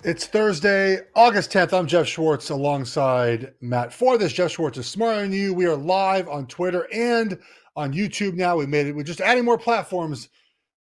It's Thursday, August 10th. I'm Geoff Schwartz alongside Matt. For this, Geoff Schwartz is smarter than you. We are live on Twitter and on YouTube now. We made it. We're just adding more platforms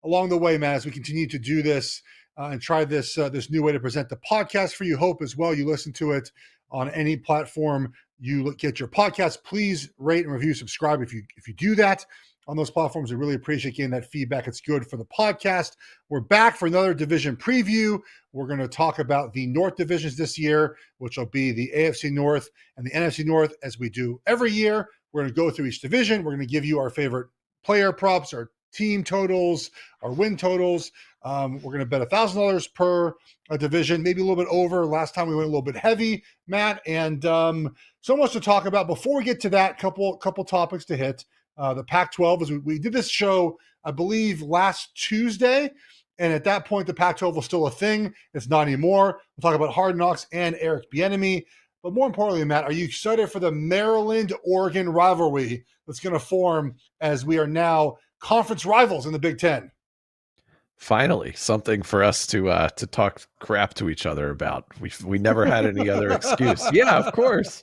along the way, Matt, as we continue to do this and try this new way to present the podcast for you. Hope as well you listen to it on any platform you get your podcast. Please rate and review, subscribe if you do that on those platforms. I really appreciate getting that feedback. It's good for the podcast. We're back for another division preview. We're going to talk about the North divisions this year, which will be the AFC North and the NFC North, as we do every year. We're going to go through each division. We're going to give you our favorite player props, our team totals, our win totals. We're going to bet $1,000 per division, maybe a little bit over. Last time we went a little bit heavy, Matt, and so much to talk about. Before we get to that, couple topics to hit. The Pac-12, as we did this show, I believe, last Tuesday, and at that point, the Pac-12 was still a thing. It's not anymore. We'll talk about Hard Knocks and Eric Bieniemy. But more importantly, Matt, are you excited for the Maryland-Oregon rivalry that's going to form as we are now conference rivals in the Big Ten? Finally, something for us to talk crap to each other about. We never had any other excuse. Yeah, of course.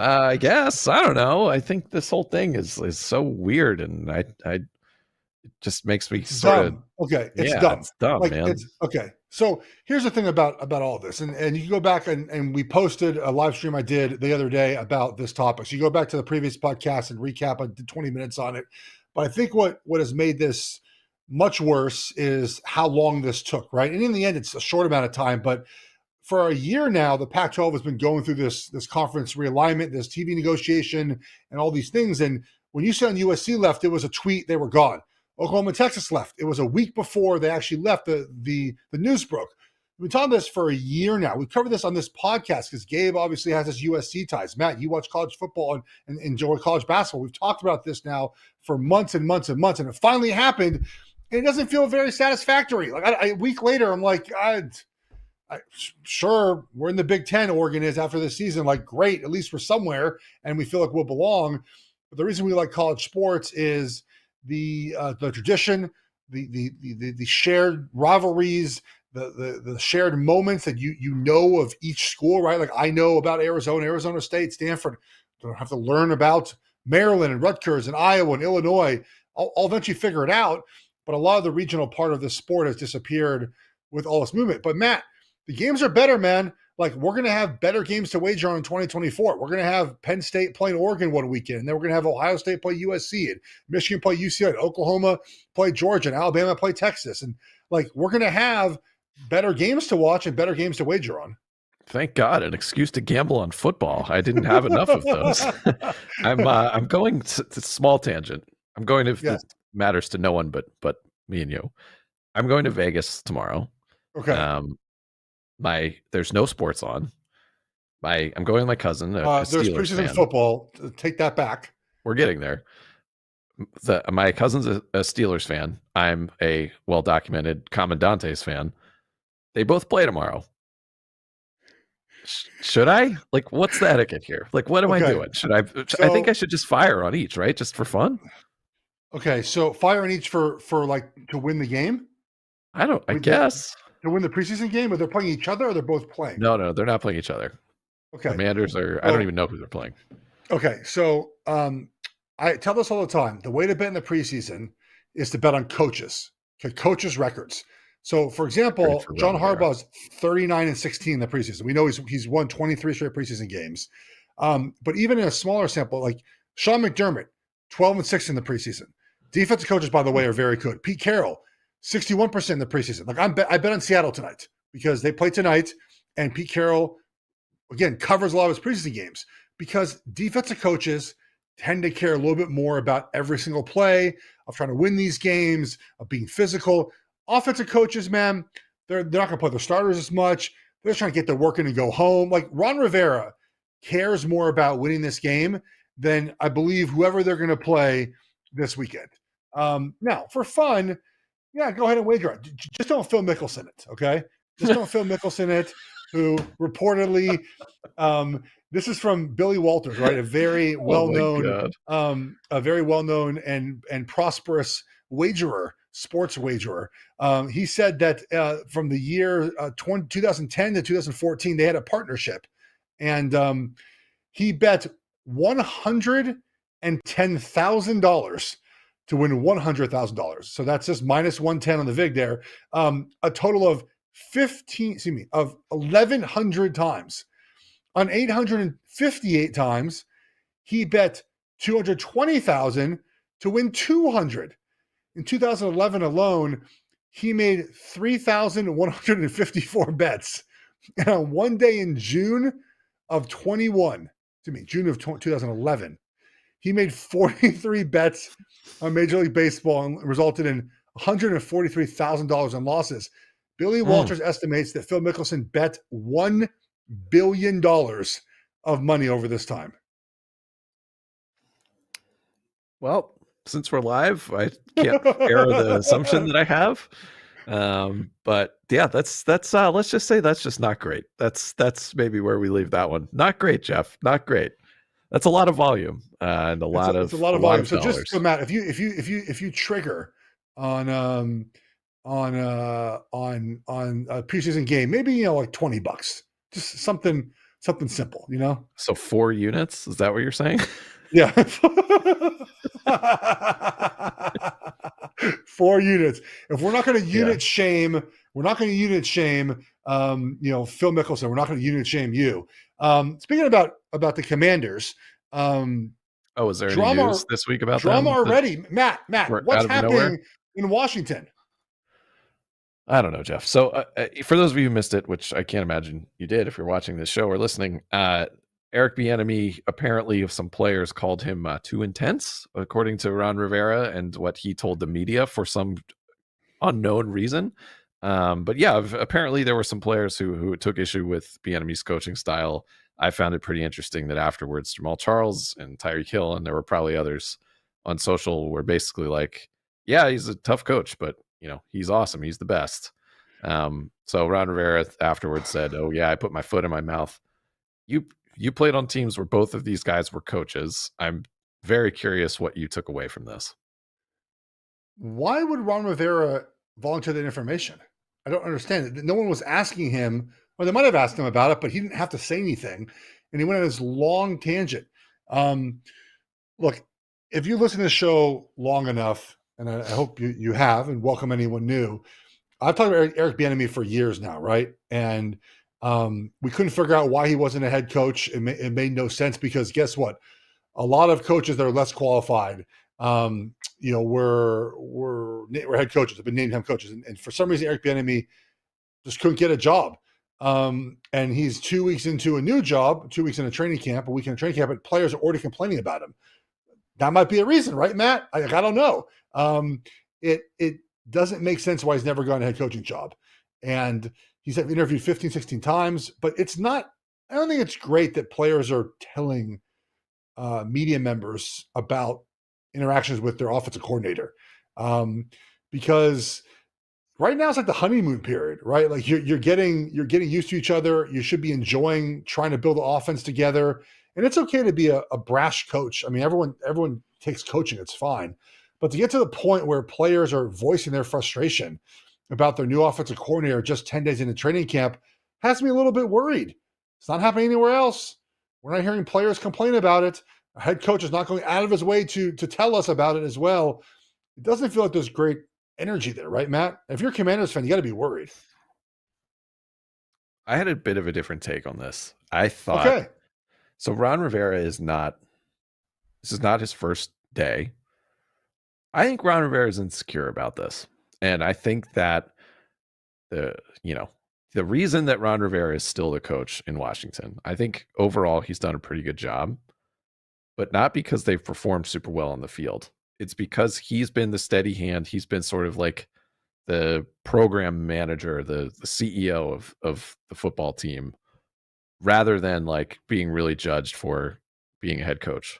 I guess. I don't know. I think this whole thing is so weird, and I it just makes me sort of okay. It's dumb. It's dumb, like, man. Okay. So here's the thing about all this, and you can go back and we posted a live stream I did the other day about this topic. So you go back to the previous podcast and recap. I did 20 minutes on it, but I think what has made this much worse is how long this took, right? And in the end, it's a short amount of time, but for a year now, the Pac-12 has been going through this conference realignment, this TV negotiation, and all these things. And when UCLA and USC left, it was a tweet, they were gone. Oklahoma and Texas left. It was a week before they actually left, the news broke. We've been talking this for a year now. We covered this on this podcast because Gabe obviously has his USC ties. Matt, you watch college football and enjoy college basketball. We've talked about this now for months and months and months, and it finally happened. And it doesn't feel very satisfactory. Like a week later, I'm like, sure, we're in the Big Ten. Oregon is after this season. Like, great, at least we're somewhere, and we feel like we'll belong. But the reason we like college sports is the tradition, the shared rivalries, the shared moments that you know of each school, right? Like I know about Arizona State, Stanford. I don't have to learn about Maryland and Rutgers and Iowa and Illinois. I'll eventually figure it out. But a lot of the regional part of this sport has disappeared with all this movement. But Matt, the games are better, man. Like we're going to have better games to wager on in 2024. We're going to have Penn State playing Oregon one weekend, and then we're going to have Ohio State play USC, and Michigan play UCLA, and Oklahoma play Georgia, and Alabama play Texas. And like we're going to have better games to watch and better games to wager on. Thank God, an excuse to gamble on football. I didn't have enough of those. I'm going to small tangent. I'm going to this matters to no one but me and you. I'm going to Vegas tomorrow. Okay. There's no sports on. I'm going with my cousin. There's preseason football. Take that back. We're getting there. My cousin's a Steelers fan. I'm a well-documented Commandantes fan. They both play tomorrow. Should I? Like, what's the etiquette here? Like, what am I doing? Should I? I think I should just fire on each, right? Just for fun. Okay, so fire on each for like to win the game. I guess to win the preseason game, or they're playing each other, or they're both playing. No, they're not playing each other. Okay, Commanders are. I don't even know who they're playing. Okay, so I tell this all the time. The way to bet in the preseason is to bet on coaches. Okay, coaches' records. So, for example, John Harbaugh's 39-16 in the preseason. We know he's won 23 straight preseason games. But even in a smaller sample, like Sean McDermott, 12-6 in the preseason. Defensive coaches, by the way, are very good. Pete Carroll, 61% in the preseason. Like I bet on Seattle tonight because they play tonight, and Pete Carroll, again, covers a lot of his preseason games because defensive coaches tend to care a little bit more about every single play, of trying to win these games, of being physical. Offensive coaches, man, they're not going to play their starters as much. They're just trying to get their work in and go home. Like Ron Rivera cares more about winning this game than I believe whoever they're going to play this weekend. Now, for fun, yeah, go ahead and wager it. Just don't Phil Mickelson it, okay? Just don't Phil Mickelson it, who reportedly this is from Billy Walters, right? A very well-known and prosperous wagerer. sports wagerer. He said that from the year 2010 to 2014, they had a partnership, and he bet $110,000 to win $100,000. So that's just minus 110 on the VIG there. A total of 1,100 times. On 858 times, he bet 220,000 to win 200. In 2011 alone, he made 3,154 bets. And on one day in June of 2011, he made 43 bets on Major League Baseball and resulted in $143,000 in losses. Billy Walters estimates that Phil Mickelson bet $1 billion of money over this time. Well, since we're live, I can't err the assumption that I have. But yeah, that's let's just say that's just not great. That's maybe where we leave that one. Not great, Geoff. Not great. That's a lot of volume and a lot of volume. So just so Matt, if you trigger on a preseason game, maybe like $20, just something simple, So 4 units, is that what you're saying? Yeah. 4 units. If we're not going to unit shame, Phil Mickelson. We're not going to unit shame you. Speaking about the Commanders. Is there any news this week about drama them? Already? Matt, what's happening in Washington? I don't know, Geoff. So for those of you who missed it, which I can't imagine you did if you're watching this show or listening, Eric Bieniemy, apparently of some players, called him too intense, according to Ron Rivera and what he told the media for some unknown reason. But yeah, apparently there were some players who took issue with Bieniemy's coaching style. I found it pretty interesting that afterwards, Jamal Charles and Tyreek Hill, and there were probably others on social, were basically like, yeah, he's a tough coach, but he's awesome. He's the best. So Ron Rivera afterwards said, "Oh yeah, I put my foot in my mouth. You played on teams where both of these guys were coaches. I'm very curious what you took away from this." Why would Ron Rivera volunteer that information? I don't understand it. No one was asking him, or they might have asked him about it, but he didn't have to say anything. And he went on this long tangent. Look, if you listen to the show long enough, and I hope you have, and welcome anyone new, I've talked about Eric Bieniemy for years now, right? And we couldn't figure out why he wasn't a head coach. It made no sense, because guess what? A lot of coaches that are less qualified, were head coaches, have been named head coaches. And for some reason, Eric Bieniemy just couldn't get a job. And he's 2 weeks into a new job, 2 weeks in a training camp, a week in a training camp, but players are already complaining about him. That might be a reason, right, Matt? I don't know. It doesn't make sense why he's never gotten a head coaching job. And he's interviewed 15, 16 times, but I don't think it's great that players are telling media members about interactions with their offensive coordinator. Because right now it's like the honeymoon period, right? Like you're getting used to each other. You should be enjoying trying to build the offense together. And it's okay to be a brash coach. I mean, everyone takes coaching. It's fine. But to get to the point where players are voicing their frustration about their new offensive coordinator just 10 days into training camp has me a little bit worried. It's not happening anywhere else. We're not hearing players complain about it. A head coach is not going out of his way to tell us about it as well. It doesn't feel like there's great energy there, right, Matt? If you're a Commanders fan, you got to be worried. I had a bit of a different take on this. I thought, so Ron Rivera this is not his first day. I think Ron Rivera is insecure about this. And I think that the reason that Ron Rivera is still the coach in Washington, I think overall he's done a pretty good job, but not because they've performed super well on the field. It's because he's been the steady hand. He's been sort of like the program manager, the CEO of the football team, rather than like being really judged for being a head coach.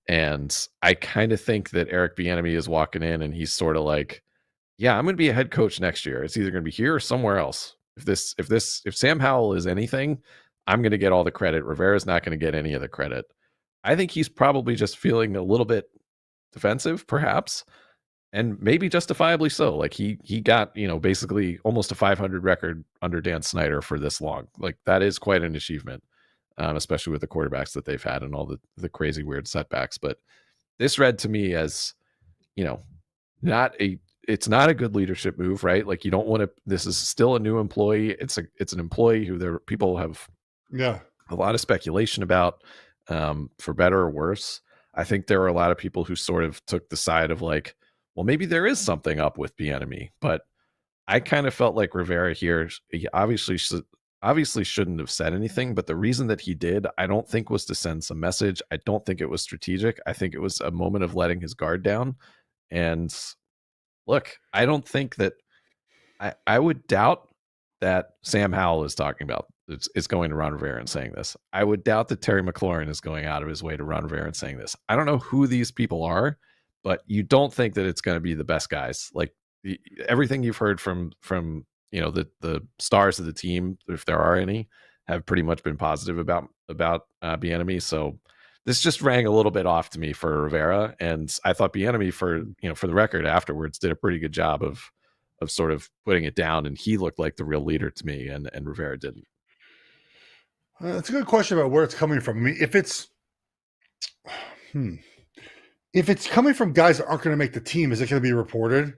And I kind of think that Eric Bieniemy is walking in and he's sort of like, yeah, I'm going to be a head coach next year. It's either going to be here or somewhere else. If Sam Howell is anything, I'm going to get all the credit. Rivera's not going to get any of the credit. I think he's probably just feeling a little bit defensive, perhaps. and maybe justifiably so. Like he got, basically almost a 500 record under Dan Snyder for this long. Like that is quite an achievement, especially with the quarterbacks that they've had and all the crazy weird setbacks. But this read to me as, you know, it's not a good leadership move, right? Like you don't want to. This is still a new employee. It's an employee who people have a lot of speculation about, for better or worse. I think there are a lot of people who sort of took the side of like, well, maybe there is something up with Bieniemy, but I kind of felt like Rivera here, he obviously shouldn't have said anything, but the reason that he did, I don't think was to send some message. I don't think it was strategic. I think it was a moment of letting his guard down. And look, I don't think that I would doubt that Sam Howell is talking about it's going to Ron Rivera and saying this. I would doubt that Terry McLaurin is going out of his way to Ron Rivera and saying this. I don't know who these people are, but you don't think that it's going to be the best guys. Like everything you've heard from the stars of the team, if there are any, have pretty much been positive about Bieniemy. So this just rang a little bit off to me for Rivera, and I thought Bieniemy, for the record, afterwards did a pretty good job of sort of putting it down, and he looked like the real leader to me, and Rivera didn't. It's a good question about where it's coming from. I mean, if it's coming from guys that aren't going to make the team, is it going to be reported?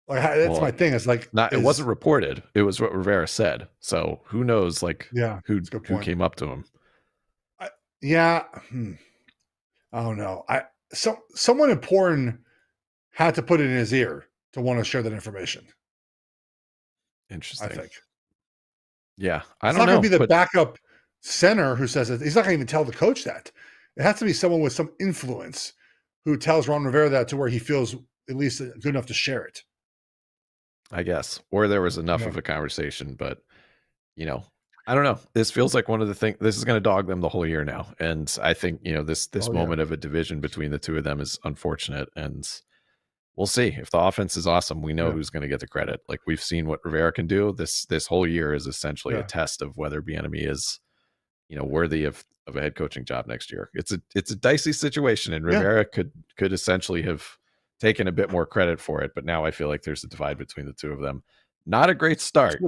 Like that's my thing. It's like it wasn't reported. It was what Rivera said. So who knows? Like who came up to him? I don't know. Someone important had to put it in his ear to want to share that information. Interesting. I think. Yeah, it's not going to be the backup center who says it. He's not going to even tell the coach that. It has to be someone with some influence who tells Ron Rivera that to where he feels at least good enough to share it. I guess, or there was enough of a conversation, but I don't know. This feels like one of the things. This is going to dog them the whole year now, and I think this moment of a division between the two of them is unfortunate, and we'll see. If the offense is awesome, we know who's going to get the credit. Like we've seen what Rivera can do. This whole year is essentially a test of whether Bieniemy is, worthy of a head coaching job next year. It's a dicey situation, and Rivera could essentially have taken a bit more credit for it, but now I feel like there's a divide between the two of them. Not a great start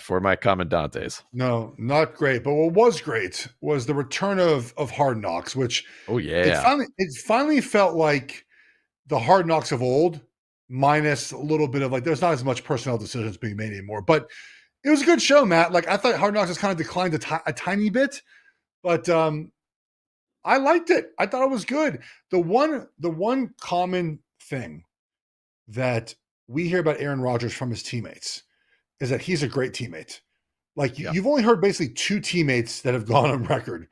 for my Comandantes. No, not great. But what was great was the return of Hard Knocks, which it finally felt like the Hard Knocks of old, minus a little bit of like there's not as much personnel decisions being made anymore. But it was a good show, Matt. Like I thought Hard Knocks has kind of declined a tiny bit, but I liked it. I thought it was good. The one common thing that we hear about Aaron Rodgers from his teammates is that he's a great teammate. Like you've only heard basically two teammates that have gone on record.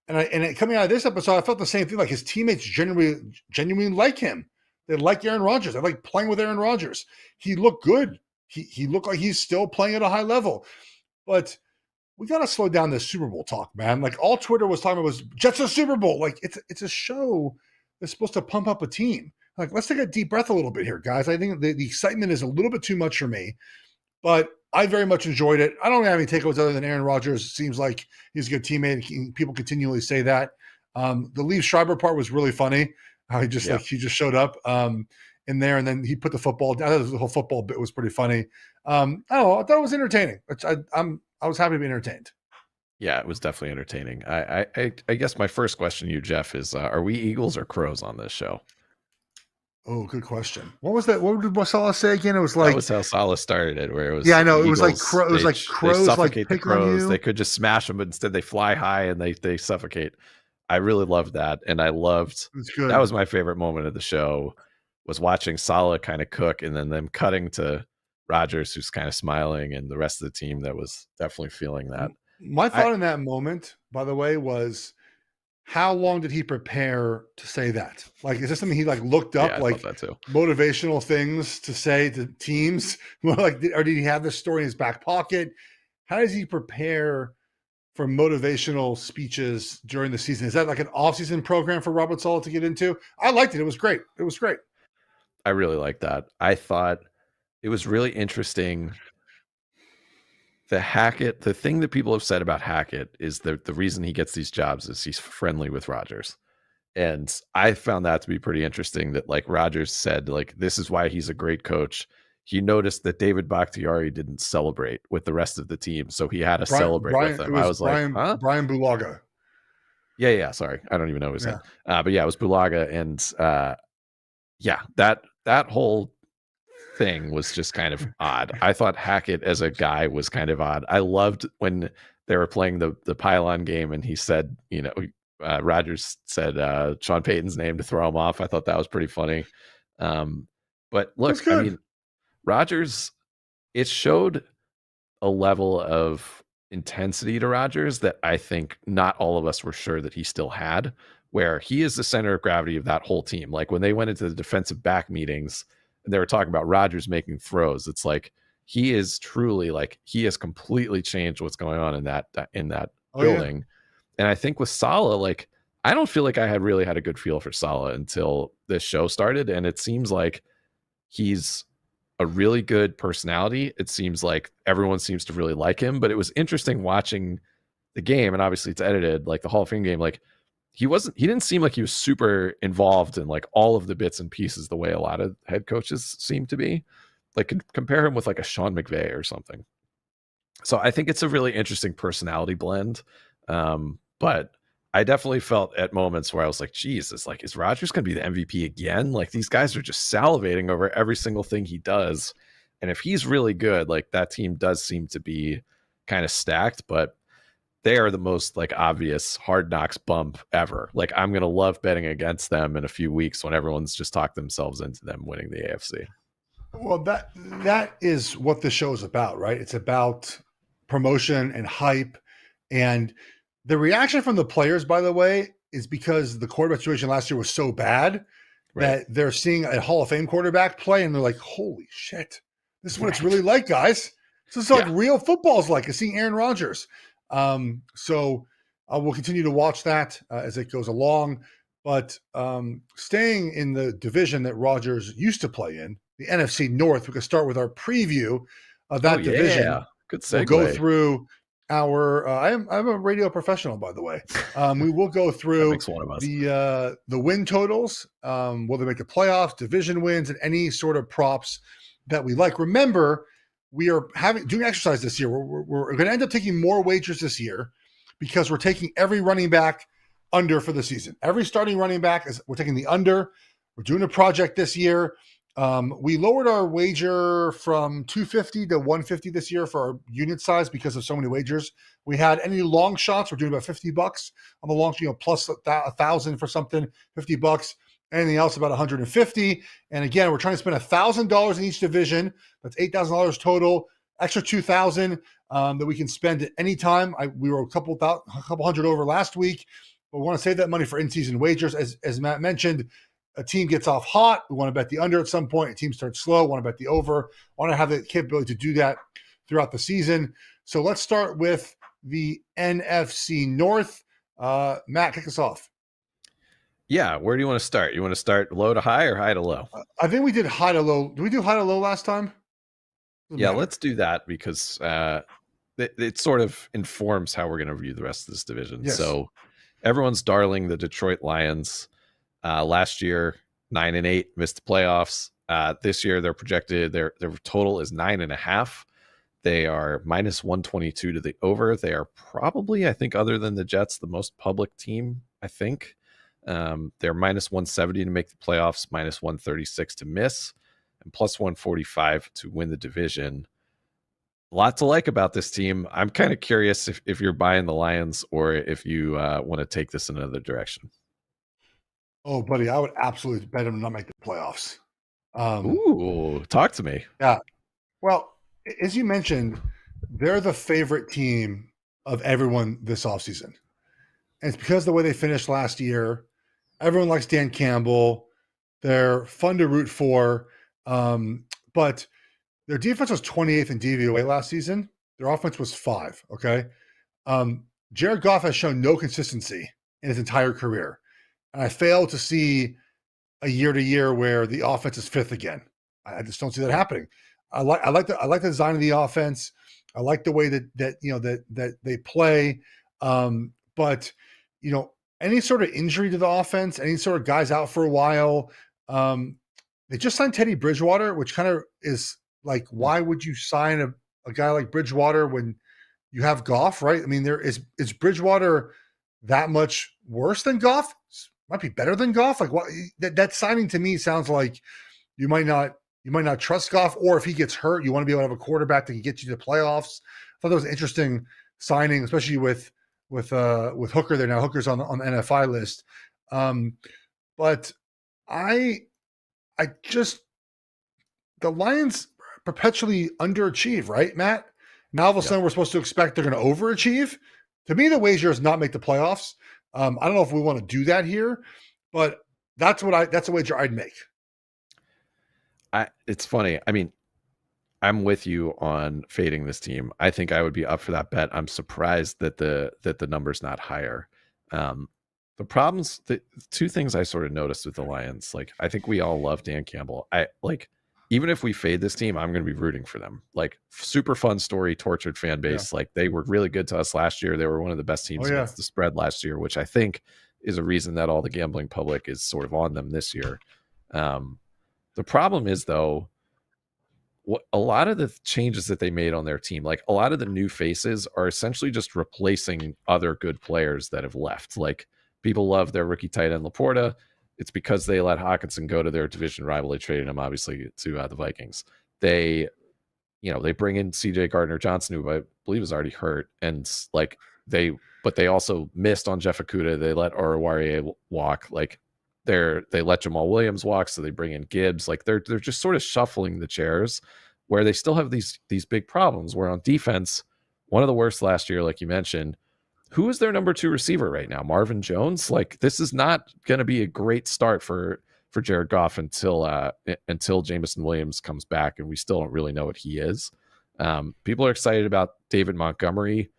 And coming out of this episode, I felt the same thing. Like his teammates genuinely like him. They like Aaron Rodgers. They like playing with Aaron Rodgers. He looked good. He looked like he's still playing at a high level. But we got to slow down this Super Bowl talk, man. Like all Twitter was talking about was Jets a Super Bowl. Like it's a show that's supposed to pump up a team. Like, let's take a deep breath a little bit here, guys. I think the excitement is a little bit too much for me, but I very much enjoyed it. I don't have any takeaways other than Aaron Rodgers seems like he's a good teammate. People continually say that. The Liev Schreiber part was really funny. How he just showed up in there, and then he put the football down. I thought the whole football bit was pretty funny. I don't know. I thought it was entertaining. I was happy to be entertained. Yeah, it was definitely entertaining. I guess my first question to you, Geoff, is are we Eagles or Crows on this show? Oh, good question. What was that? What did Salah say again? It was like that was how Salah started it, where it was. Yeah, I know. Eagles, it was like crows. They suffocate like the crows. They could just smash them, but instead they fly high and they suffocate. I really loved that, and I loved that was my favorite moment of the show. Was watching Salah kind of cook, and then them cutting to Rodgers, who's kind of smiling, and the rest of the team that was definitely feeling that. My thought in that moment, by the way, was how long did he prepare to say that? Like, is this something he like looked up, like motivational things to say to teams? Like, or did he have this story in his back pocket? How does he prepare for motivational speeches during the season? Is that like an off-season program for Robert Saleh to get into? I liked it. It was great. It was great. I really liked that. I thought it was really interesting. The thing that people have said about Hackett is the reason he gets these jobs is he's friendly with Rodgers. And I found that to be pretty interesting that like Rodgers said, like, this is why he's a great coach. He noticed that David Bakhtiari didn't celebrate with the rest of the team, so he had to celebrate with It them. I was was like, huh? Brian Bulaga. Yeah. Sorry. I don't even know his Yeah. name. But yeah, it was Bulaga. And yeah, that whole thing was just kind of odd. I thought Hackett as a guy was kind of odd. I loved when they were playing the pylon game and he said, Rodgers said Sean Payton's name to throw him off. I thought that was pretty funny. But That's look, I good. mean, Rodgers, it showed a level of intensity to Rodgers that I think not all of us were sure that he still had, where he is the center of gravity of that whole team. Like when they went into the defensive back meetings and they were talking about Rodgers making throws, it's like he is truly like he has completely changed what's going on in that building. Yeah. And I think with Saleh, like I don't feel like I had really had a good feel for Saleh until this show started, and it seems like he's a really good personality. It seems like everyone seems to really like him, but it was interesting watching the game, and obviously it's edited, like the Hall of Fame game, like he didn't seem like he was super involved in like all of the bits and pieces the way a lot of head coaches seem to be. Like compare him with like a Sean McVay or something. So I think it's a really interesting personality blend. But I definitely felt at moments where I was like, geez, it's like, is Rodgers going to be the MVP again? Like these guys are just salivating over every single thing he does. And if he's really good, like that team does seem to be kind of stacked, but they are the most like obvious hard knocks bump ever. Like I'm going to love betting against them in a few weeks when everyone's just talked themselves into them winning the AFC. Well, that is what the show is about, right? It's about promotion and hype. And the reaction from the players, by the way, is because the quarterback situation last year was so bad that they're seeing a Hall of Fame quarterback play and they're like, holy shit, this is what it's really like, guys. This is like real football's like. It's seeing Aaron Rodgers. So we'll continue to watch that as it goes along. But staying in the division that Rodgers used to play in, the NFC North, we can start with our preview of that division. Yeah. Good segue. We'll go through our I'm a radio professional, by the way. We will go through makes one of us. the win totals, will they make the playoffs, division wins, and any sort of props that we like. Remember, we are doing exercise this year. We're going to end up taking more wagers this year because we're taking every running back under for the season. Every starting running back we're taking the under. We're doing a project this year. We lowered our wager from 250 to 150 this year for our unit size because of so many wagers. We had any long shots. We're doing about $50 on the long, plus 1,000 for something, $50. Anything else about 150. And again, we're trying to spend $1,000 in each division. That's $8,000 total. Extra $2,000 that we can spend at any time. We were a couple hundred over last week, but we want to save that money for in-season wagers. As Matt mentioned, a team gets off hot. We want to bet the under at some point. A team starts slow. Want to bet the over. Want to have the capability to do that throughout the season. So let's start with the NFC North. Matt, kick us off. Yeah, where do you want to start? You want to start low to high or high to low? I think we did high to low. Did we do high to low last time? Let's do that because it sort of informs how we're going to view the rest of this division. Yes. So everyone's darling the Detroit Lions. Last year, 9-8, missed the playoffs. This year, they're projected, their total is 9.5. They are minus 122 to the over. They are probably, I think, other than the Jets, the most public team, I think. They're minus 170 to make the playoffs, minus 136 to miss, and plus 145 to win the division. A lot to like about this team. I'm kind of curious if you're buying the Lions or if you want to take this in another direction. Oh, buddy, I would absolutely bet them to not make the playoffs. Ooh, talk to me. Yeah. Well, as you mentioned, they're the favorite team of everyone this offseason. And it's because of the way they finished last year. Everyone likes Dan Campbell. They're fun to root for. But their defense was 28th in DVOA last season. Their offense was 5, okay? Jared Goff has shown no consistency in his entire career. And I fail to see a year-to-year where the offense is 5th again. I just don't see that happening. I like the design of the offense. I like the way that they play. But any sort of injury to the offense, any sort of guys out for a while. They just signed Teddy Bridgewater, which kind of is like, why would you sign a guy like Bridgewater when you have Goff, right? I mean, is Bridgewater that much worse than Goff? Might be better than Goff. Like, what that signing to me sounds like you might not trust Goff, or if he gets hurt, you want to be able to have a quarterback that can get you to the playoffs. I thought that was an interesting signing, especially with Hooker there now. Hooker's on the NFI list. But I just, the Lions perpetually underachieve, right, Matt? Now all of a sudden we're supposed to expect they're going to overachieve. To me, the wager is not make the playoffs. I don't know if we want to do that here, but that's a wager I'd make. It's funny. I mean, I'm with you on fading this team. I think I would be up for that bet. I'm surprised that the number's not higher. The problems, the two things I sort of noticed with the Lions, like, I think we all love Dan Campbell. Even if we fade this team, I'm going to be rooting for them. Like, super fun story, tortured fan base. Yeah. Like, they were really good to us last year. They were one of the best teams against the spread last year, which I think is a reason that all the gambling public is sort of on them this year. The problem is, though, a lot of the changes that they made on their team, like a lot of the new faces, are essentially just replacing other good players that have left. Like, people love their rookie tight end Laporta. It's because they let Hawkinson go to their division rival. They traded him, obviously, to the Vikings. They bring in CJ Gardner-Johnson, who I believe is already hurt, and but they also missed on Jeff Okudah. They let Oruwariye walk. Like, they let Jamal Williams walk, so they bring in Gibbs. Like, they're just sort of shuffling the chairs, where they still have these big problems. Where on defense, one of the worst last year, like you mentioned. Who is their number 2 receiver right now? Marvin Jones? Like, this is not going to be a great start for Jared Goff until Jameson Williams comes back, and we still don't really know what he is. People are excited about David Montgomery.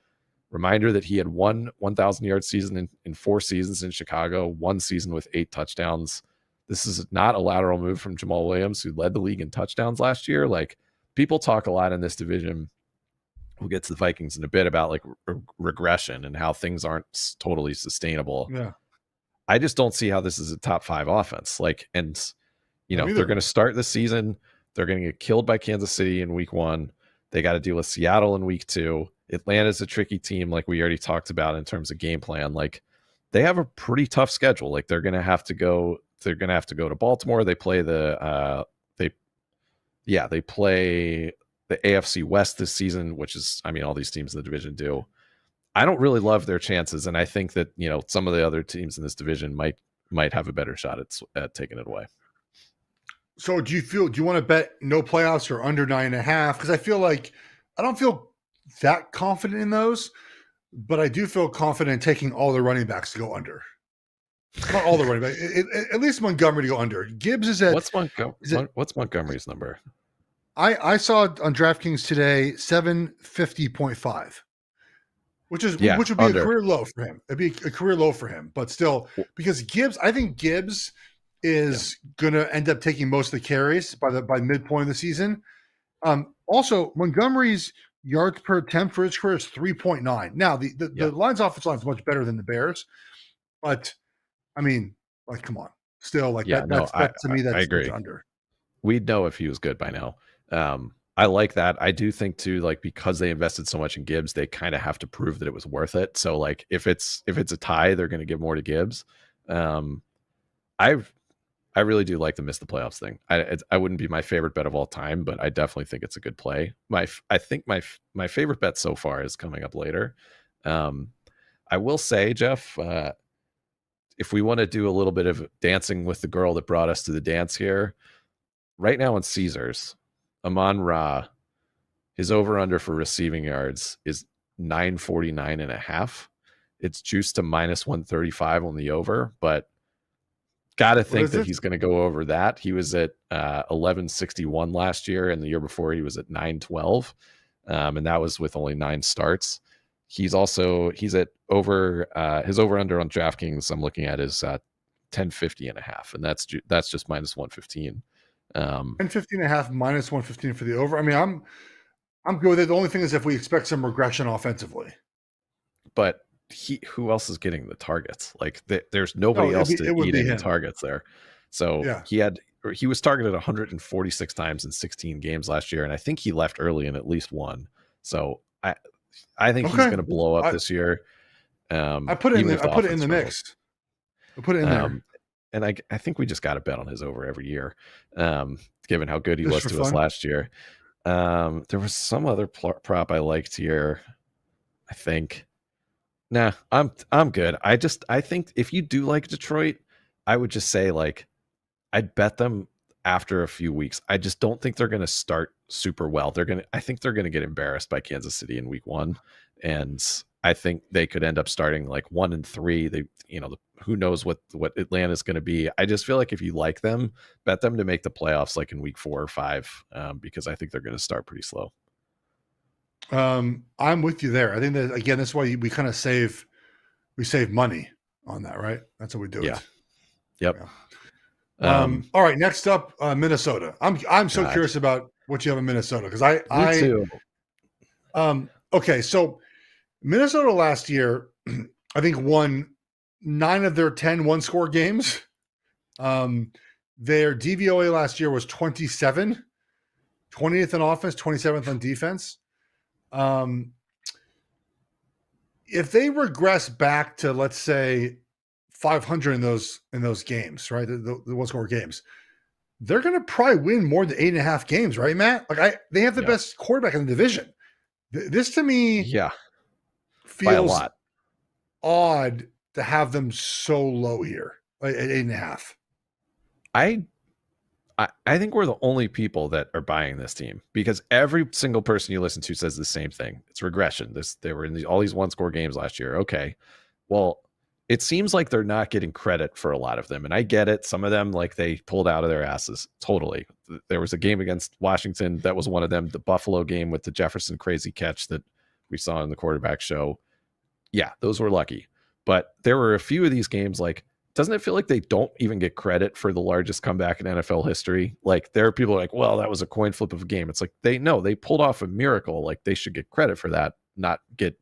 Reminder that he had one 1,000-yard season in 4 seasons in Chicago, 1 season with 8 touchdowns. This is not a lateral move from Jamal Williams, who led the league in touchdowns last year. Like, people talk a lot in this division. We'll get to the Vikings in a bit about, like, regression and how things aren't totally sustainable. Yeah. I just don't see how this is a top 5 offense. Like, and they're going to start the season. They're going to get killed by Kansas City in week 1. They got to deal with Seattle in week 2. Atlanta's a tricky team, like we already talked about in terms of game plan. Like, they have a pretty tough schedule. Like, they're going to have to go to Baltimore. They play they play the AFC West this season, which is, I mean, all these teams in the division do. I don't really love their chances, and I think that some of the other teams in this division might have a better shot at taking it away. So do you want to bet no playoffs or under 9.5? Because I don't feel that confident in those, but I do feel confident in taking all the running backs to go under. Not all the running backs, at least Montgomery to go under. Gibbs is at what's Montgomery's number? I saw on DraftKings today 750.5, which would be under. A career low for him. It'd be a career low for him, but still, because I think Gibbs is going to end up taking most of the carries by midpoint of the season. Also, Montgomery's yards per attempt for his career is 3.9. Now, the Lions' offensive line is much better than the Bears, but I mean, like, come on, still, like, that's to me, that's under. We'd know if he was good by now. I like that. I do think too, like, because they invested so much in Gibbs, they kind of have to prove that it was worth it. So, like, if it's a tie, they're going to give more to Gibbs. I really do like the miss the playoffs thing. I wouldn't be my favorite bet of all time, but I definitely think it's a good play. I think my favorite bet so far is coming up later. I will say, Geoff, if we want to do a little bit of dancing with the girl that brought us to the dance here, right now on Caesars, Amon-Ra, his over-under for receiving yards is 949.5. It's juiced to -135 on the over, but got to think that he's going to go over that. He was at 1161 last year, and the year before he was at 912, and that was with only 9 starts. He's at over his over-under on DraftKings. I'm looking at is 1050.5, and that's just -115. 1050.5 -115 for the over. I mean, I'm good with it. The only thing is if we expect some regression offensively. But who else is getting the targets? Like there's nobody else to eat any targets there. So he was targeted 146 times in 16 games last year, and I think he left early in at least one. So I think he's going to blow up this year. I put it in the mix. I put it in there. And I think we just got to bet on his over every year, given how good he was to us last year. There was some other prop I liked here. I think. Nah, I'm good. I think if you do like Detroit, I would just say like I'd bet them after a few weeks. I just don't think they're going to start super well. I think they're going to get embarrassed by Kansas City in week 1, and I think they could end up starting like 1-3. Who knows what Atlanta's going to be. I just feel like if you like them, bet them to make the playoffs like in week 4 or 5, because I think they're going to start pretty slow. I'm with you there. I think that again, that's why we kind of save money on that, right? That's how we do it. Yep. Yeah. All right. Next up, Minnesota. I'm so curious about what you have in Minnesota because Me too. Okay, so Minnesota last year, I think won 9 of their 10 one-score games. Their DVOA last year was 27, 20th in offense, 27th on defense. If they regress back to, let's say, 500 in those games, right? The one-score games, they're going to probably win more than 8.5 games, right, Matt? Like they have the best quarterback in the division. This to me, feels a lot odd to have them so low here, like at 8.5. I think we're the only people that are buying this team because every single person you listen to says the same thing. It's regression. They were in all these one-score games last year. Okay, well, it seems like they're not getting credit for a lot of them, and I get it. Some of them, like they pulled out of their asses. Totally. There was a game against Washington that was one of them. The Buffalo game with the Jefferson crazy catch that we saw in the quarterback show. Yeah, those were lucky. But there were a few of these games, like, doesn't it feel like they don't even get credit for the largest comeback in NFL history? Like, there are people like, well, that was a coin flip of a game. It's like, they pulled off a miracle. Like, they should get credit for that, not get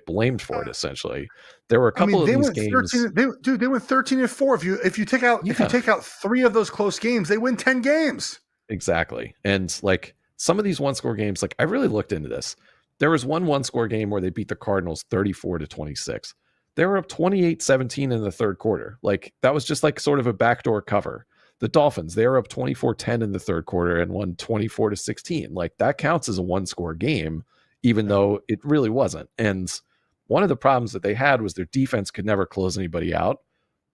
blamed for it, essentially. There were a couple of these games. They went 13-4. If you take out 3 of those close games, they win 10 games. Exactly. And like some of these one-score games, like I really looked into this. There was one-score game where they beat the Cardinals 34-26. They were up 28-17 in the third quarter. Like that was just like sort of a backdoor cover. The Dolphins, they were up 24-10 in the third quarter and won 24-16. Like that counts as a one-score game, even though it really wasn't. And one of the problems that they had was their defense could never close anybody out.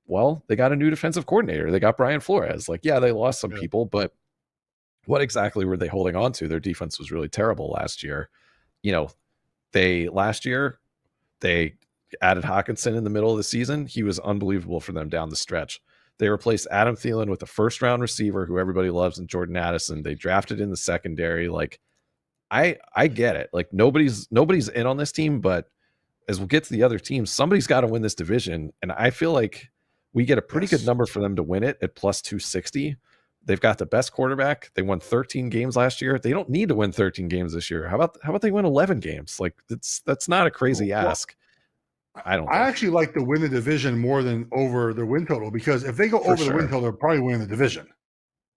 Well, they got a new defensive coordinator. They got Brian Flores. Like, yeah, they lost some people, but what exactly were they holding on to? Their defense was really terrible last year. Last year they added Hawkinson in the middle of the season. He was unbelievable for them down the stretch. They replaced Adam Thielen with a first-round receiver who everybody loves in Jordan Addison. They drafted in the secondary. Like, I get it. Like nobody's in on this team, but as we'll get to the other teams, somebody's got to win this division. And I feel like we get a pretty good number for them to win it at plus 260. They've got the best quarterback. They won 13 games last year. They don't need to win 13 games this year. How about they win 11 games? Like that's not a crazy ask. I actually like to win the division more than over the win total, because if they go over the win total, they're probably winning the division.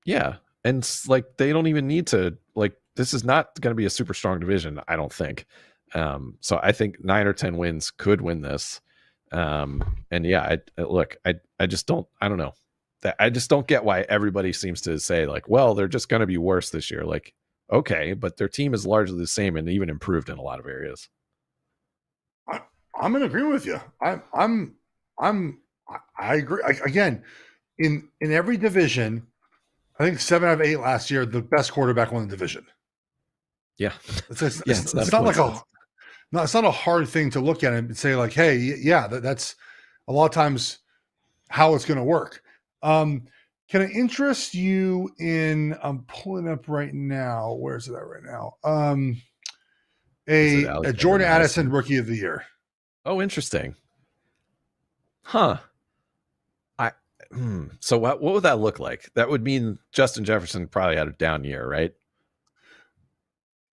Yeah. And like, they don't even need to, like, this is not going to be a super strong division, I don't think. So I think 9 or 10 wins could win this. And yeah, I just don't know. I just don't get why everybody seems to say like, well, they're just going to be worse this year. Like, okay, but their team is largely the same and even improved in a lot of areas. I'm in agreement with you. I agree. Again, in every division, I think 7 out of 8 last year, the best quarterback won the division. Yeah. It's not a hard thing to look at and say like, hey, yeah, that's a lot of times how it's going to work. Can I interest you in, I'm pulling up right now. Where's it at right now? A Jordan Addison Rookie of the Year. Oh, interesting. Huh. So what would that look like? That would mean Justin Jefferson probably had a down year, right?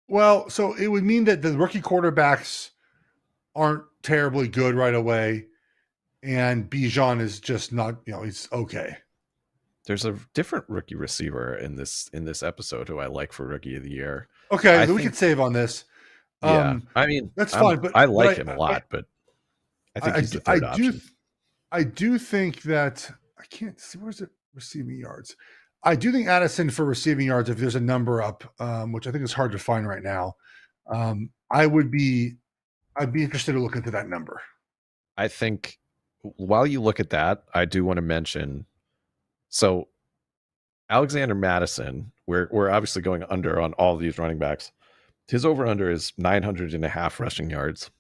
Well, so it would mean that the rookie quarterbacks aren't terribly good right away, and Bijan is just not, he's okay. There's a different rookie receiver in this episode who I like for rookie of the year. Okay, I we can think, save on this. yeah. I mean, That's fine, I but like him a lot, but I think he's the third option. I do think that I can't see where's it receiving yards. I do think Addison for receiving yards, if there's a number up, which I think is hard to find right now, I'd be interested to look into that number. I think while you look at that, I do want to mention, so Alexander Madison, we're obviously going under on all of these running backs. His over-under is 900.5 rushing yards.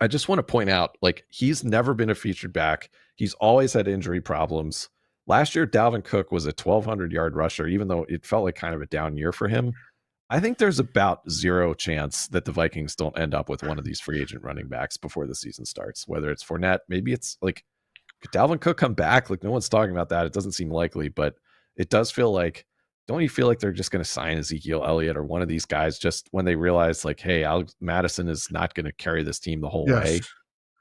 I just want to point out, like, he's never been a featured back. He's always had injury problems. Last year, Dalvin Cook was a 1,200-yard rusher, even though it felt like kind of a down year for him. I think there's about zero chance that the Vikings don't end up with one of these free agent running backs before the season starts, whether it's Fournette. Maybe it's like, could Dalvin Cook come back? Like, no one's talking about that. It doesn't seem likely, but it does feel like, don't you feel like they're just going to sign Ezekiel Elliott or one of these guys just when they realize, like, hey, Alex Madison is not going to carry this team the whole way?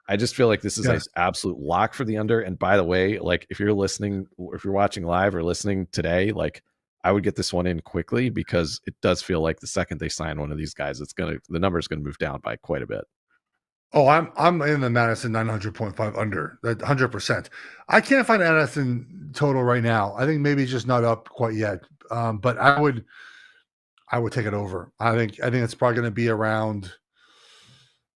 I just feel like this is an absolute lock for the under. And by the way, like, if you're listening, if you're watching live or listening today, like, I would get this one in quickly because it does feel like the second they sign one of these guys, the number is going to move down by quite a bit. Oh, I'm in the Madison 900.5 under, 100%. I can't find Madison total right now. I think maybe it's just not up quite yet. But I would take it over. I think it's probably going to be around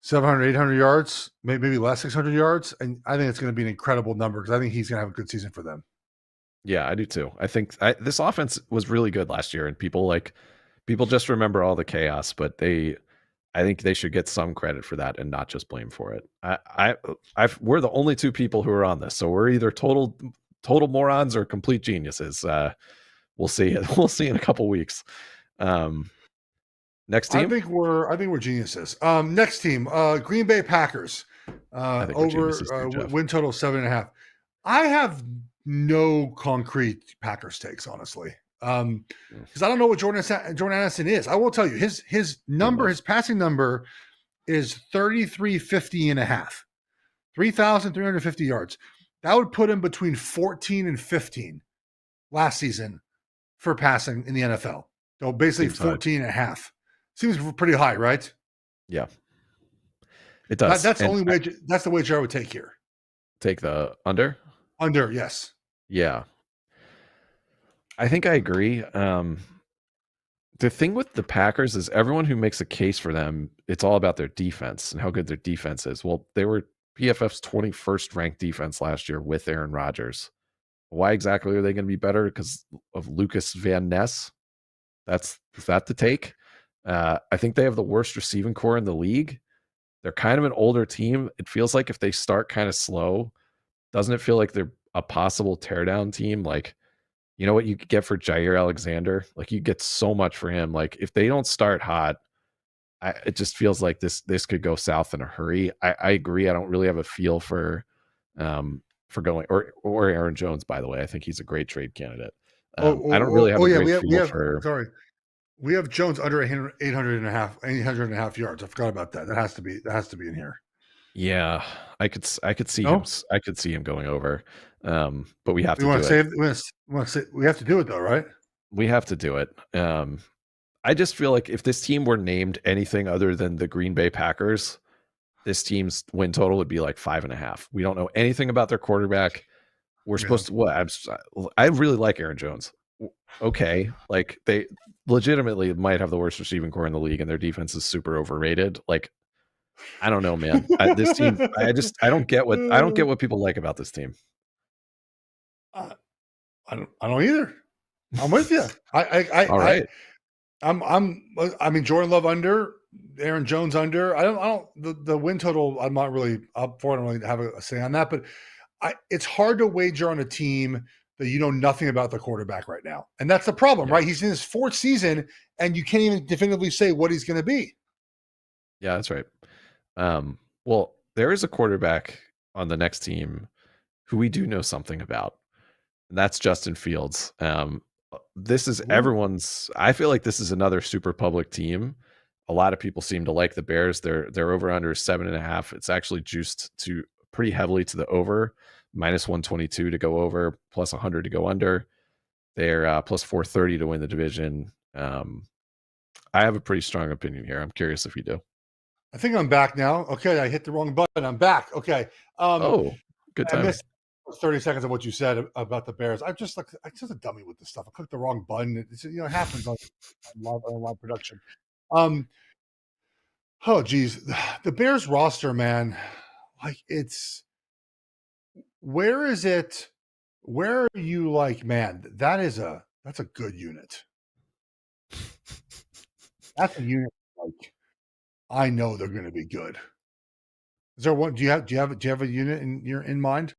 700, 800 yards, maybe less, 600 yards. And I think it's going to be an incredible number because I think he's going to have a good season for them. Yeah, I do too. I think this offense was really good last year, and people just remember all the chaos, but I think they should get some credit for that and not just blame for it. We're the only two people who are on this, so we're either total morons or complete geniuses. We'll see. We'll see in a couple weeks. Next team. I think we're geniuses. Next team, Green Bay Packers. Over win total 7.5. I have no concrete Packers takes, honestly. Because I don't know what Jordan Addison is. I will tell you his number, his passing number is 3,350.5, 3,350 yards. That would put him between 14 and 15 last season for passing in the NFL. So basically 14.5. Seems pretty high, right? Yeah, it does. That's the wager I would take here. Take the under? Under, yes. Yeah. I think I agree. The thing with the Packers is everyone who makes a case for them, it's all about their defense and how good their defense is. Well, they were PFF's 21st ranked defense last year with Aaron Rodgers. Why exactly are they going to be better? Because of Lucas Van Ness? Is that the take? I think they have the worst receiving core in the league. They're kind of an older team. It feels like if they start kind of slow, doesn't it feel like they're a possible teardown team? Like, you know what you could get for Jair Alexander? Like, you get so much for him. Like, if they don't start hot, it just feels like this could go south in a hurry. I agree. I don't really have a feel for going or Aaron Jones. By the way, I think he's a great trade candidate. I don't really have a great feel for. Sorry, we have Jones under 800.5 yards. I forgot about that. That has to be in here. Yeah, I could see him. I could see him going over. But we have to. We have to do it though, right? We have to do it. I just feel like if this team were named anything other than the Green Bay Packers, this team's win total would be like 5.5. We don't know anything about their quarterback. We're supposed to. I really like Aaron Jones. Okay, like they legitimately might have the worst receiving core in the league, and their defense is super overrated. Like, I don't know, man. This team, I don't get what people like about this team. I don't either. I'm with you. All right. I mean, Jordan Love under, Aaron Jones under. The win total, I'm not really up for. I don't really have a say on that, but it's hard to wager on a team that you know nothing about the quarterback right now. And that's the problem, right? He's in his fourth season and you can't even definitively say what he's going to be. Yeah, that's right. Well, there is a quarterback on the next team who we do know something about, and that's Justin Fields. This is everyone's. I feel like this is another super public team. A lot of people seem to like the Bears. Their over under is 7.5. It's actually juiced to pretty heavily to the over, minus 122 to go over, plus 100 to go under. They're plus 430 to win the division. I have a pretty strong opinion here. I'm curious if you do. I think I'm back now. Okay, I hit the wrong button. I'm back. Okay. Good time. I missed 30 seconds of what you said about the Bears. I'm just a dummy with this stuff. I clicked the wrong button. It happens on live production. Oh geez, the Bears roster, man. Like where is it? Where are you like, man? That's a good unit. That's a unit like I know they're going to be good. Is there one? Do you have a unit in mind?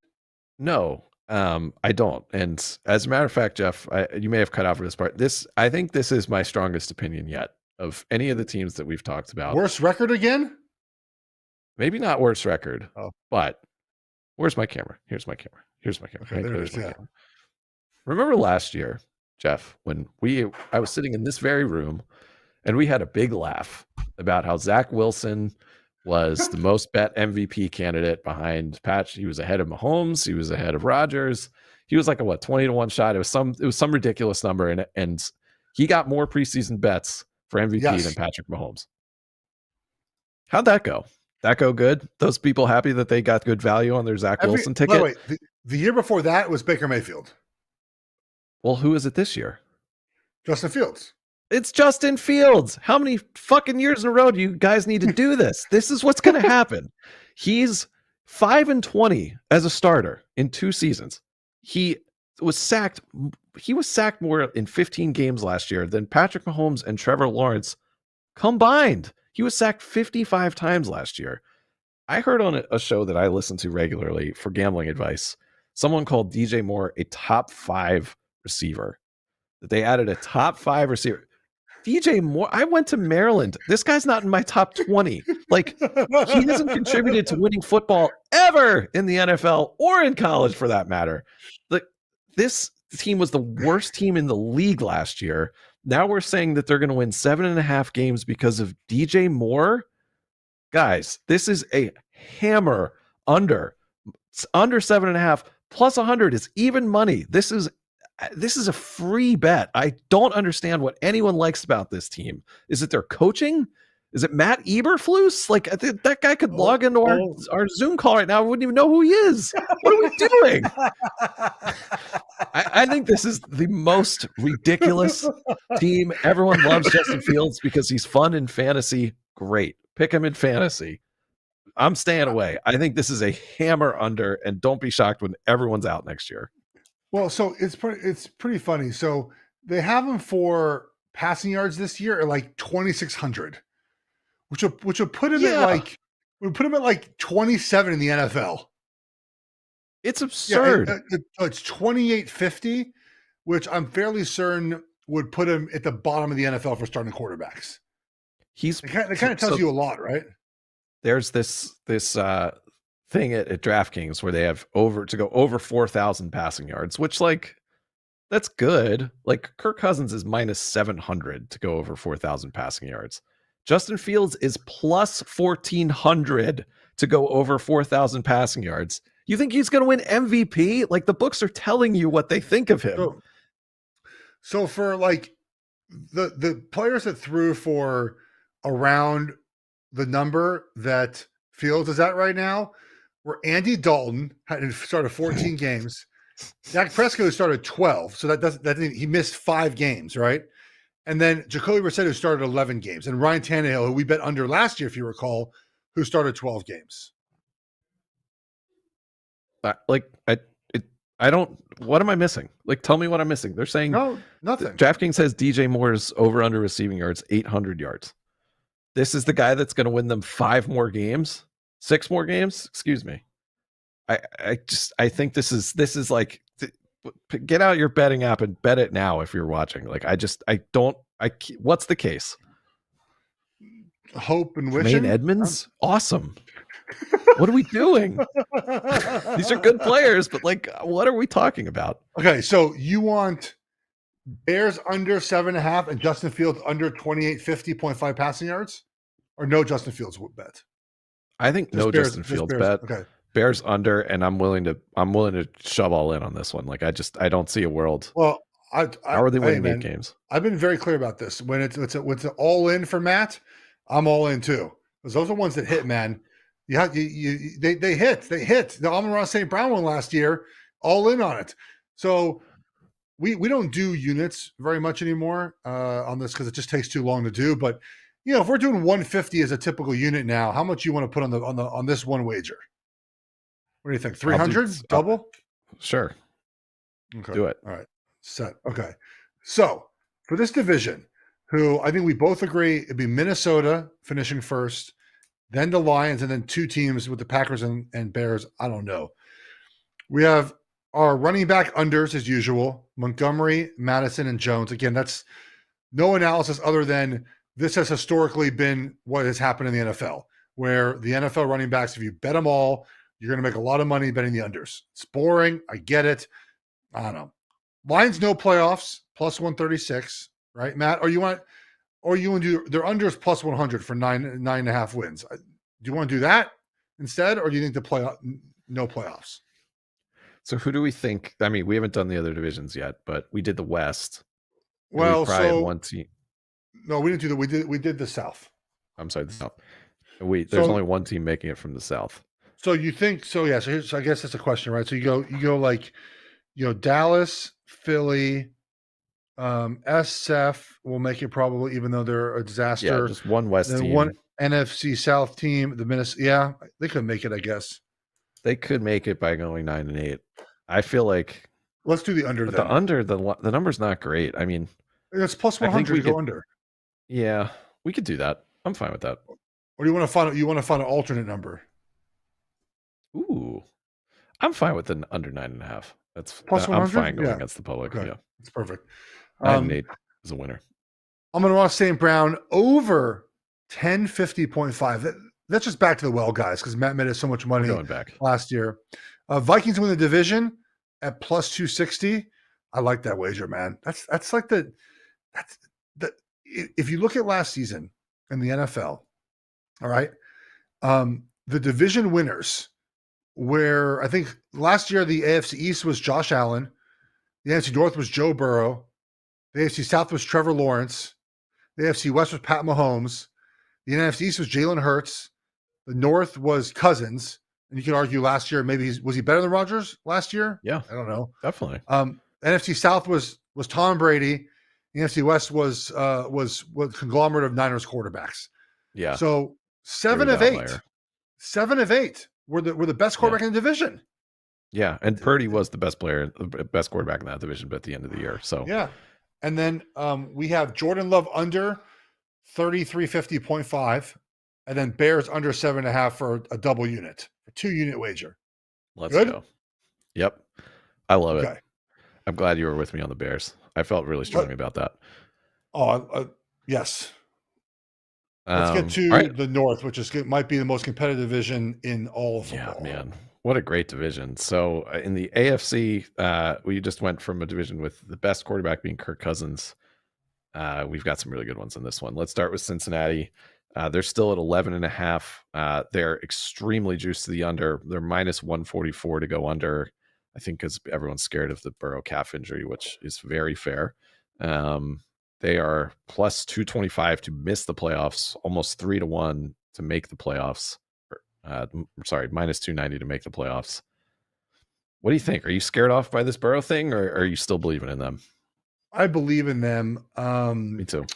No, I don't. And as a matter of fact, Geoff, you may have cut out for this part. I think this is my strongest opinion yet of any of the teams that we've talked about. Worst record again? Maybe not worst record, but where's my camera? Here's my camera. Okay, there's my camera. Remember last year, Geoff, when I was sitting in this very room and we had a big laugh about how Zach Wilson was the most bet MVP candidate behind Patch. He was ahead of Mahomes. He was ahead of Rodgers. He was like a 20-1 shot. It was some ridiculous number, and he got more preseason bets for MVP than Patrick Mahomes. How'd that go? That go good? Those people happy that they got good value on their Zach Wilson ticket? Wait, the year before that was Baker Mayfield. Well, who is it this year? Justin Fields. It's Justin Fields. How many fucking years in a row do you guys need to do this? This is what's going to happen. He's 5-20 as a starter in 2 seasons. He was sacked more in 15 games last year than Patrick Mahomes and Trevor Lawrence combined. He was sacked 55 times last year. I heard on a show that I listen to regularly for gambling advice, someone called DJ Moore a top 5 receiver. That they added a top 5 receiver. DJ Moore, I went to Maryland. This guy's not in my top 20. Like, he hasn't contributed to winning football ever in the NFL or in college for that matter. Like, this team was the worst team in the league last year. Now we're saying that they're going to win 7.5 games because of DJ Moore. Guys, this is a hammer under 7.5 plus 100 is even money. This is a free bet. I don't understand what anyone likes about this team. Is it their coaching? Is it Matt Eberflus? Like, that guy could log into our Zoom call right now. I wouldn't even know who he is. What are we doing? I think this is the most ridiculous team. Everyone loves Justin Fields because he's fun in fantasy. Great. Pick him in fantasy. I'm staying away. I think this is a hammer under, and don't be shocked when everyone's out next year. Well, so it's pretty funny. So they have him for passing yards this year at like 2,600, which will put him at like 27 in the NFL. It's absurd. It's 2,850, which I'm fairly certain would put him at the bottom of the NFL for starting quarterbacks. It kind of tells you a lot, right? There's this thing at DraftKings where they have to go over 4,000 passing yards, which, like, that's good. Like, Kirk Cousins is minus 700 to go over 4,000 passing yards. Justin Fields is plus 1,400 to go over 4,000 passing yards. You think he's going to win MVP? Like, the books are telling you what they think of him. So for like the players that threw for around the number that Fields is at right now, where Andy Dalton had started 14 games, Dak Prescott started 12, so he missed 5 games, right? And then Jacoby Brissett, who started 11 games, and Ryan Tannehill, who we bet under last year, if you recall, who started 12 games. I don't. What am I missing? Like, tell me what I'm missing. They're saying no, nothing. DraftKings says DJ Moore's over under receiving yards 800 yards. This is the guy that's going to win them 5 more games, 6 more games. Excuse me. I think this is like, get out your betting app and bet it now if you're watching. Like, what's the case? Hope and wishing. Jermaine Edmonds, awesome. What are we doing? These are good players, but like, what are we talking about? Okay, so you want Bears under 7.5 and Justin Fields under 2850.5 passing yards, or no Justin Fields bet. I think Just no Bears, Justin just Fields Bears. bet. Okay. Bears under, and I'm willing to shove all in on this one. Like I don't see a world. Well, How are they winning 8 games? I've been very clear about this. When it's an all in for Matt, I'm all in too. Because those are ones that hit, man. They hit. The Amon-Ra St. Brown one last year, all in on it. So we don't do units very much anymore on this because it just takes too long to do. But if we're doing 150 as a typical unit now, how much you want to put on this one wager? What do you think? 300 double? Sure. Okay. Do it. All right. Set. Okay. So for this division, who I think we both agree it'd be Minnesota finishing first, then the Lions, and then 2 teams with the Packers and Bears. I don't know. We have our running back unders as usual: Montgomery, Madison, and Jones. Again, that's no analysis other than this has historically been what has happened in the NFL, where the NFL running backs, if you bet them all, you're going to make a lot of money betting the unders. It's boring. I get it. I don't know. Lions no playoffs, plus 136, right, Matt? Or you want to do their unders plus 100 for 9.5 wins? Do you want to do that instead, or do you think no playoffs? So who do we think? I mean, we haven't done the other divisions yet, but we did the West. Well, we probably had one team. No, we didn't do that. We did the South. I'm sorry, the South. There's only one team making it from the South. So you think so? Yeah. So I guess that's a question, right? So you go like, Dallas, Philly, SF will make it probably, even though they're a disaster. Yeah, just one West team. One NFC South team, the Minnesota. Yeah, they could make it, I guess. They could make it by going 9-8. I feel like let's do the under. But then. The number's not great. I mean, it's plus 100 to go under. Yeah, we could do that. I'm fine with that. Or do you want to find? You want to find an alternate number? Ooh, I'm fine with an under 9.5. That's plus 100. I'm fine going against the public. Okay. Yeah, that's perfect. 9-8 is a winner. Amon-Ra St. Brown over 1050.5. That's just back to the well, guys, because Matt made us so much money last year. Vikings win the division at plus 260. I like that wager, man. That's like the if you look at last season in the NFL, all right, the division winners, where I think last year the AFC East was Josh Allen, the NFC North was Joe Burrow, the AFC South was Trevor Lawrence, the AFC West was Pat Mahomes, the NFC East was Jalen Hurts, the North was Cousins, and you could argue last year maybe was he better than Rodgers last year? Yeah, I don't know. Definitely. NFC South was Tom Brady. The NFC West was conglomerate of Niners quarterbacks. Yeah. So 7 of 8 were the best quarterback in the division. Yeah, and Purdy was the best quarterback in that division at the end of the year. So yeah, and then we have Jordan Love under 3350.5, and then Bears under 7.5 for a double unit, a 2-unit wager. Let's go. Yep, I love it. I'm glad you were with me on the Bears. I felt really strongly about that. Yes. Let's get to the North, which might be the most competitive division in all of football. Yeah, man. What a great division. So in the AFC, we just went from a division with the best quarterback being Kirk Cousins. We've got some really good ones in this one. Let's start with Cincinnati. They're still at 11.5. They're extremely juiced to the under. They're minus 144 to go under, I think, because everyone's scared of the Burrow calf injury, which is very fair. They are plus 225 to miss the playoffs, almost 3-1 to make the playoffs. Minus 290 to make the playoffs. What do you think? Are you scared off by this Burrow thing, or are you still believing in them? I believe in them. Me too.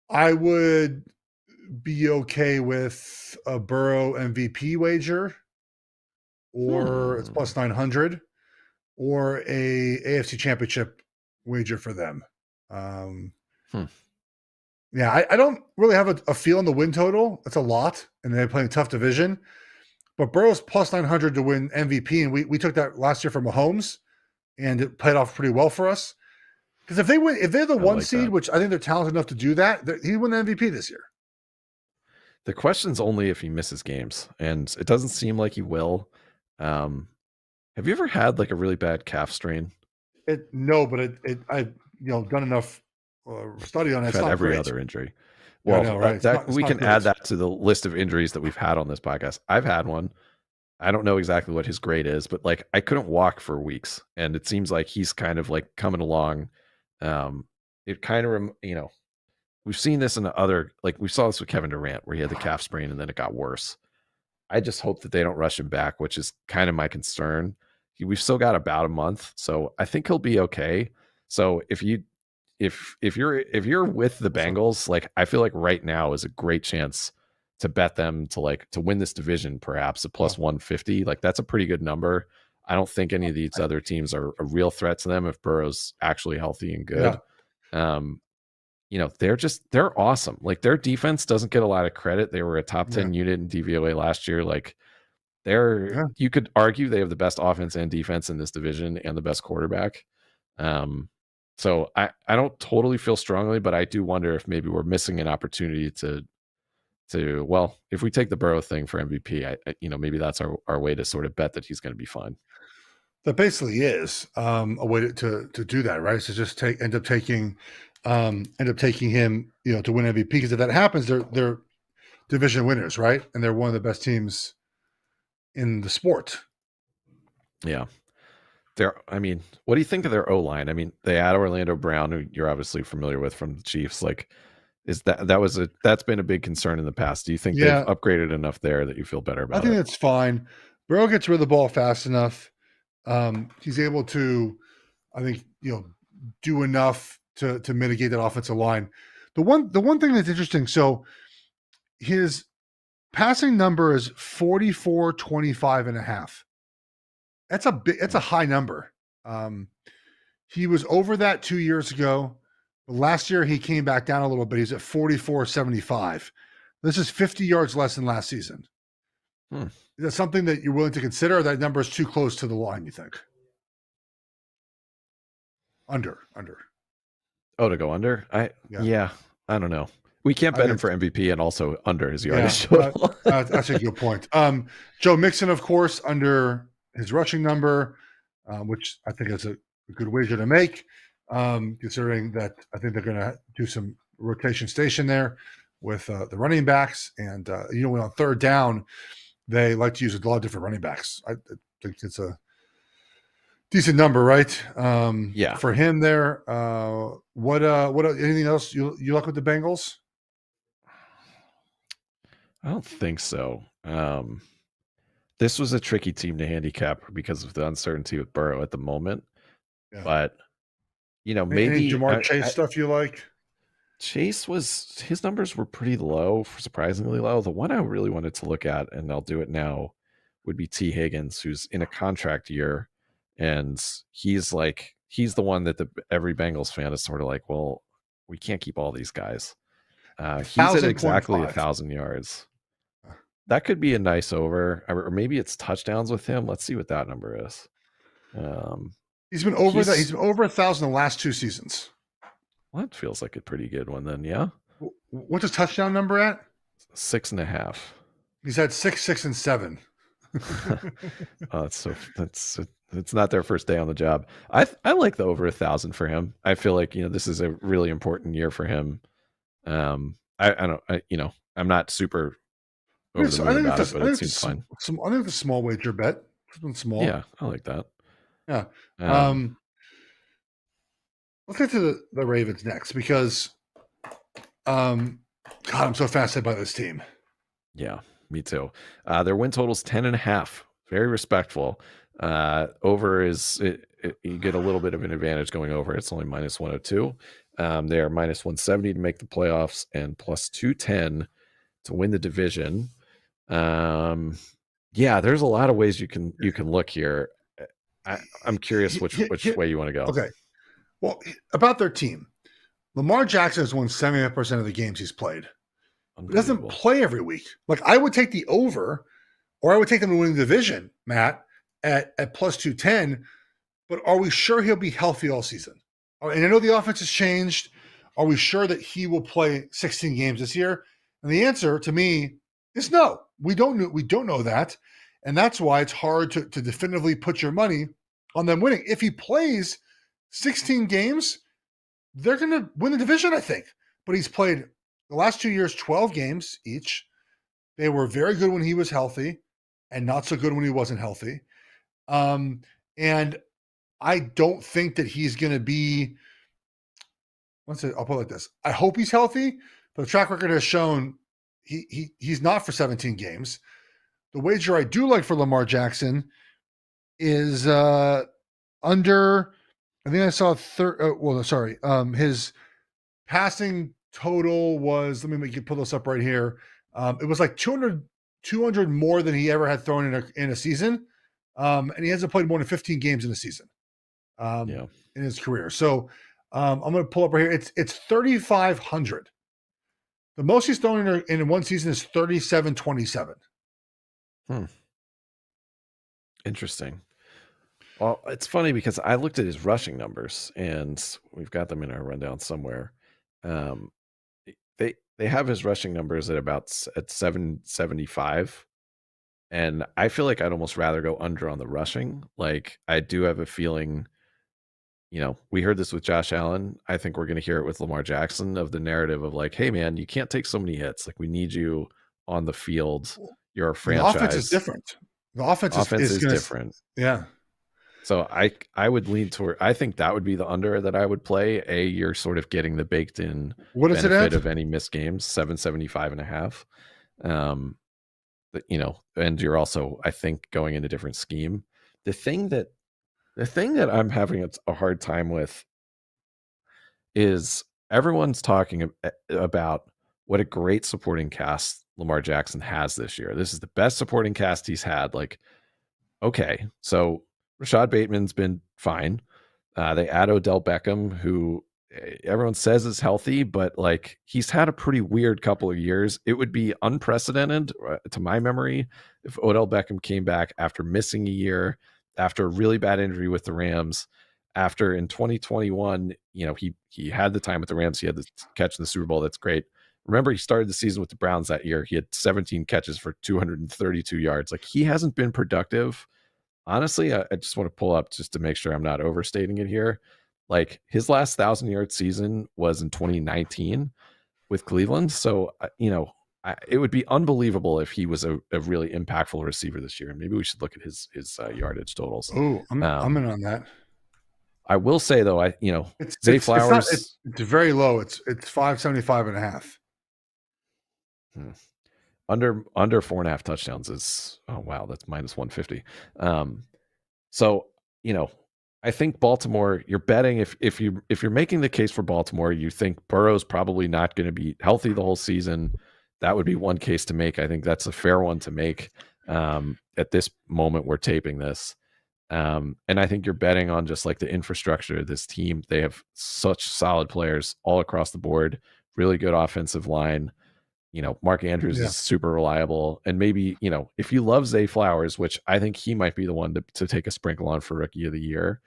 I would be okay with a Burrow MVP wager, or it's plus 900, or a AFC Championship wager for them. Yeah, I don't really have a feel on the win total. It's a lot, and they're playing a tough division. But Burrow's plus 900 to win MVP, and we took that last year for Mahomes, and it played off pretty well for us. Because if they're the 1 seed, which I think they're talented enough to do that, he'd win the MVP this year. The question's only if he misses games, and it doesn't seem like he will. Have you ever had like a really bad calf strain? No, but done enough study on it. We've It's had not every great. other injury. Yeah, I Well, know, right? It's we not can great. add that to the list of injuries that we've had on this podcast. I've had one. I don't know exactly what his grade is, but like I couldn't walk for weeks, and it seems like he's kind of like coming along. It kind of, we've seen this in other, like we saw this with Kevin Durant, where he had the calf sprain and then it got worse. I just hope that they don't rush him back, which is kind of my concern. We've still got about a month, so I think he'll be okay. So if you're with the Bengals, like I feel like right now is a great chance to bet them to win this division, perhaps a plus 150. Like that's a pretty good number. I don't think any of these other teams are a real threat to them if Burrow's actually healthy and good. Yeah. They're awesome. Like their defense doesn't get a lot of credit. They were a top 10 unit in DVOA last year. Like you could argue they have the best offense and defense in this division and the best quarterback. So I don't totally feel strongly, but I do wonder if maybe we're missing an opportunity to if we take the Burrow thing for MVP, maybe that's our way to sort of bet that he's going to be fine. That basically is a way to do that, right? So just end up taking him, to win MVP, because if that happens, they're division winners, right? And they're one of the best teams in the sport. Yeah. What do you think of their O-line? I mean, they had Orlando Brown, who you're obviously familiar with from the Chiefs. Like, that's been a big concern in the past. Do you think they've upgraded enough there that you feel better about it? I think it's fine. Burrow gets rid of the ball fast enough. He's able to, I think, do enough to mitigate that offensive line. The one thing that's interesting, so his passing number is 44, 25 and a half. That's a high number. He was over that 2 years ago. Last year, he came back down a little bit. He's at 44.75. This is 50 yards less than last season. Is that something that you're willing to consider, or that number is too close to the line, you think? Under. Oh, to go under? I don't know. We can't bet him for MVP and also under his yardage total. That's a good point. Joe Mixon, of course, under his rushing number, which I think is a good wager to make, considering that I think they're going to do some rotation station there with the running backs. And, when on third down, they like to use a lot of different running backs. I think it's a decent number, right? For him there. What anything else you like with the Bengals? I don't think so. This was a tricky team to handicap because of the uncertainty with Burrow at the moment. Yeah. But maybe any Jamar Chase stuff you like? Chase his numbers were pretty low, surprisingly low. The one I really wanted to look at, and I'll do it now, would be T. Higgins, who's in a contract year, and he's the one that every Bengals fan is sort of like, well, we can't keep all these guys. He's at exactly 1,000 yards. That could be a nice over, or maybe it's touchdowns with him. Let's see what that number is. He's been over that. He's been over 1,000 the last 2 seasons. Well, that feels like a pretty good one then. Yeah. What's his touchdown number at? 6.5. He's had 6, 6, and 7. It's not their first day on the job. I like the over 1,000 for him. I feel like this is a really important year for him. I'm not super over the moon about it, but it seems fine. I think it's a small wager bet. Something small. Yeah, I like that. Yeah. Let's get to the Ravens next, because God, I'm so fascinated by this team. Yeah, me too. Their win total's 10.5. Very respectful. Over is you get a little bit of an advantage going over. It's only minus 102. They are minus 170 to make the playoffs and plus 210 to win the division. There's a lot of ways you can look here. I'm curious which way you want to go. Okay. Well, about their team, Lamar Jackson has won 75% of the games he's played. He doesn't play every week. Like, I would take the over, or I would take them to win the division, Matt, at plus 210. But are we sure he'll be healthy all season? And I know the offense has changed. Are we sure that he will play 16 games this year? And the answer to me is no. We don't know that. And that's why it's hard to definitively put your money on them winning. If he plays 16 games, they're going to win the division, I think. But he's played the last 2 years 12 games each. They were very good when he was healthy, and not so good when he wasn't healthy. And I don't think that he's going to be. I'll put it like this: I hope he's healthy, but the track record has shown he's not for 17 games. The wager I do like for Lamar Jackson is under. I think I saw his passing total was. Let me pull this up right here. It was like 200 more than he ever had thrown in a season, and he hasn't played more than 15 games in a season in his career. So I'm going to pull up right here. It's 3,500. The most he's thrown in one season is 3,727. Interesting. Well, it's funny because I looked at his rushing numbers, and we've got them in our rundown somewhere. They have his rushing numbers at 775, and I feel like I'd almost rather go under on the rushing. Like, I do have a feeling, we heard this with Josh Allen. I think we're going to hear it with Lamar Jackson, of the narrative of like, hey man, you can't take so many hits. Like, we need you on the field. You're a franchise. The offense is different. The offense is different. Yeah. So I would lean toward. I think that would be the under that I would play. You're sort of getting the baked in benefit of any missed games, 775.5. And you're also, I think, going in a different scheme. The thing that I'm having a hard time with is everyone's talking about what a great supporting cast Lamar Jackson has this year. This is the best supporting cast he's had. Like, okay, so Rashad Bateman's been fine. They add Odell Beckham, who everyone says is healthy, but like, he's had a pretty weird couple of years. It would be unprecedented, to my memory, if Odell Beckham came back after missing a year, after a really bad injury with the Rams, after in 2021, he had the time with the Rams. He had the catch in the Super Bowl. That's great. Remember, he started the season with the Browns that year. He had 17 catches for 232 yards. Like, he hasn't been productive. Honestly, I just want to pull up just to make sure I'm not overstating it here. Like, his last 1,000-yard season was in 2019 with Cleveland. So, it would be unbelievable if he was a really impactful receiver this year. And maybe we should look at his yardage totals. Oh, I'm in on that. I will say though, Zay Flowers. It's very low. It's 575.5. Under 4.5 touchdowns is, oh wow, that's minus 150. So I think Baltimore, you're betting if you're making the case for Baltimore, you think Burrow's probably not going to be healthy the whole season. That would be one case to make. I think that's a fair one to make at this moment we're taping this. And I think you're betting on just like the infrastructure of this team. They have such solid players all across the board, really good offensive line. Mark Andrews is super reliable. And maybe, if you love Zay Flowers, which I think he might be the one to take a sprinkle on for Rookie of the Year,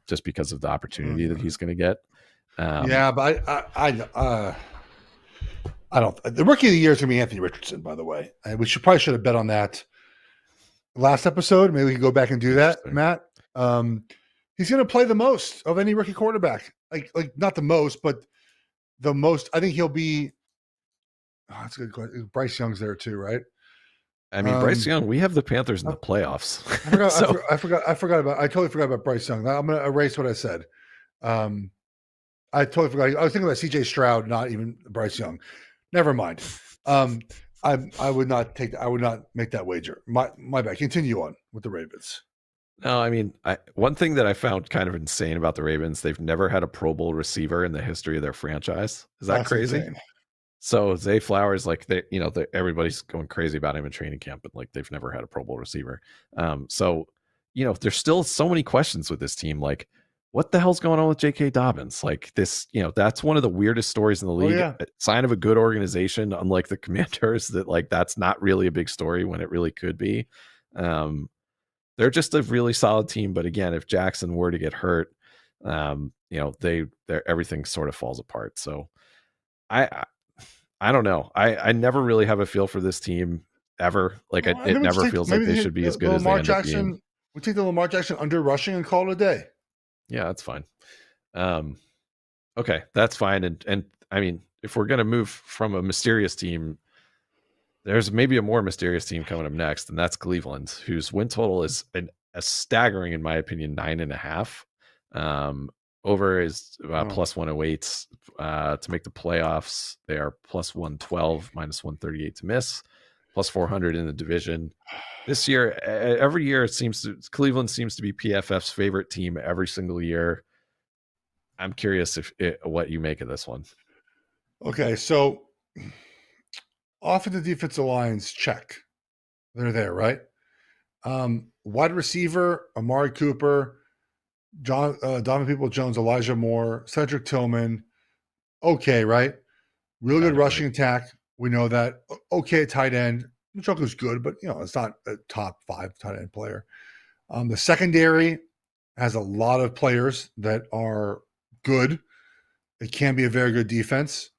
just because of the opportunity that he's going to get. But I don't. The Rookie of the Year is going to be Anthony Richardson, by the way. We should have bet on that last episode. Maybe we can go back and do that, Matt. He's going to play the most of any rookie quarterback. Like not the most, but the most. I think he'll be. Oh, that's a good question. Bryce Young's there too, right? I mean, Bryce Young. We have the Panthers in the playoffs. I totally forgot about Bryce Young. I'm going to erase what I said. I totally forgot. I was thinking about C.J. Stroud, not even Bryce Young. Never mind. I would not take that. I would not make that wager. My bad. Continue on with the Ravens. No, I mean, one thing that I found kind of insane about the Ravens, they've never had a Pro Bowl receiver in the history of their franchise. Is that crazy? Insane. So Zay Flowers, like everybody's going crazy about him in training camp, but like they've never had a Pro Bowl receiver. So there's still so many questions with this team. Like, what the hell's going on with J.K. Dobbins? Like this, that's one of the weirdest stories in the league. Oh, yeah. Sign of a good organization, unlike the Commanders, that like that's not really a big story when it really could be. They're just a really solid team, but again, if Jackson were to get hurt, everything sort of falls apart. So I don't know. I never really have a feel for this team ever. Like it never feels like they should be as good as they end up being. We take the Lamar Jackson under rushing and call it a day. Yeah, that's fine. Okay, that's fine. And I mean, if we're gonna move from a mysterious team, there's maybe a more mysterious team coming up next, and that's Cleveland, whose win total is a staggering, in my opinion, 9.5. Over is Oh. plus 108 to make the playoffs. They are plus 112, minus 138 to miss, plus 400 in the division. This year, every year, Cleveland seems to be PFF's favorite team every single year. I'm curious what you make of this one. Okay, so offensive defensive lines check. They're there, right? Wide receiver, Amari Cooper, Donovan Peoples-Jones, Elijah Moore, Cedric Tillman. Okay, right? Really good rushing attack. We know that. Okay, tight end. Njoku's good, but it's not a top 5 tight end player. The secondary has a lot of players that are good. It can be a very good defense.